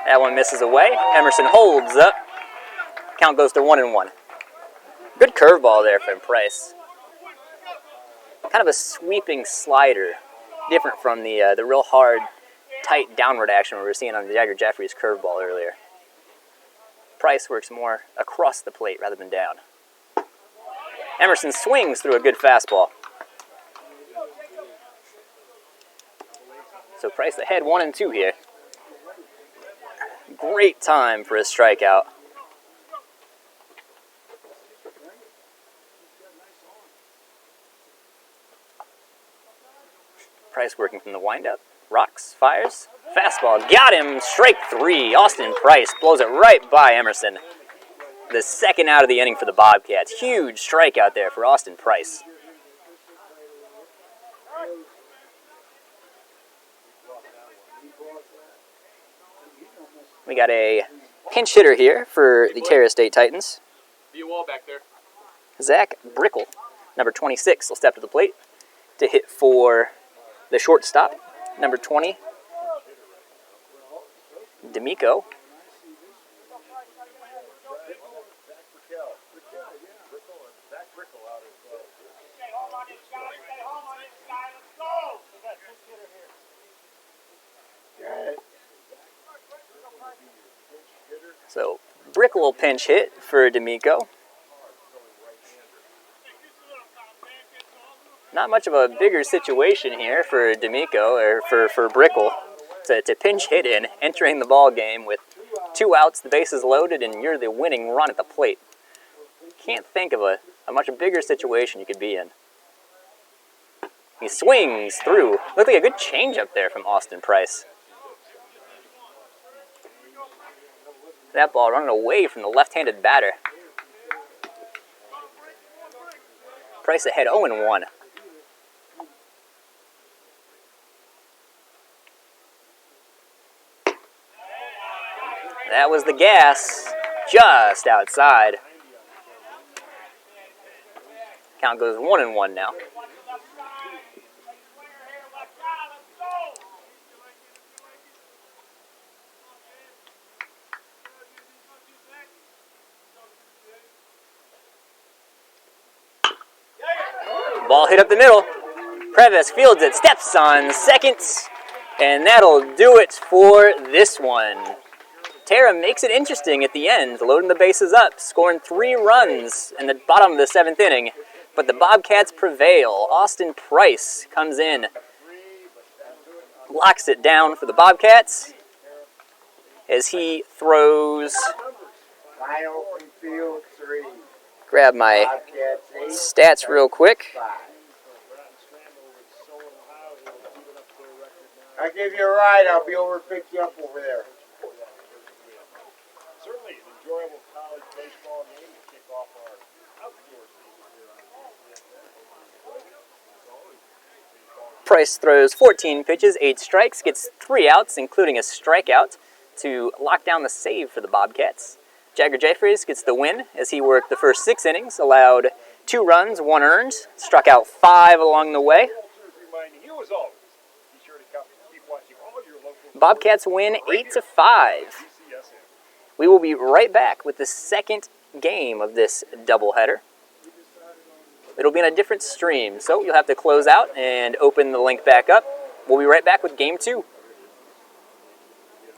That one misses away. Emerson holds up. Count goes to 1-1. Good curveball there from Price. Kind of a sweeping slider, different from the real hard, tight downward action we were seeing on the Jagger Jeffries curveball earlier. Price works more across the plate rather than down. Emerson swings through a good fastball. So Price ahead 1-2 here. Great time for a strikeout. Price working from the windup. Rocks, fires, fastball. Got him! Strike 3. Austin Price blows it right by Emerson. The second out of the inning for the Bobcats. Huge strikeout there for Austin Price. We got a pinch hitter here for the Terra State Titans. Be a wall back there. Zach Brickle, number 26, will step to the plate to hit for the shortstop, number 20, D'Amico. So Brickle will pinch hit for D'Amico. Not much of a bigger situation here for D'Amico, or for Brickle, to pinch hit in, entering the ball game with 2 outs, the bases loaded, and you're the winning run at the plate. Can't think of a much bigger situation you could be in. He swings through. Looked like a good changeup there from Austin Price. That ball running away from the left-handed batter. Price ahead 0-1. That was the gas, just outside. Count goes 1-1 now. Ball hit up the middle. Previs fields it, steps on second, and that'll do it for this one. Terra makes it interesting at the end, loading the bases up, scoring 3 runs in the bottom of the 7th inning. But the Bobcats prevail. Austin Price comes in, locks it down for the Bobcats as he throws. Final from field 3. Grab my Bobcats 8, stats real quick. 5. I'll give you a ride. I'll be over to pick you up over there. Certainly an enjoyable college baseball game to kick off our outdoor season. Price throws 14 pitches, 8 strikes, gets 3 outs, including a strikeout, to lock down the save for the Bobcats. Jagger Jeffries gets the win as he worked the first 6 innings, allowed 2 runs, 1 earned, struck out 5 along the way. Bobcats win 8-5. We will be right back with the second game of this doubleheader. It'll be on a different stream, so you'll have to close out and open the link back up. We'll be right back with Game 2.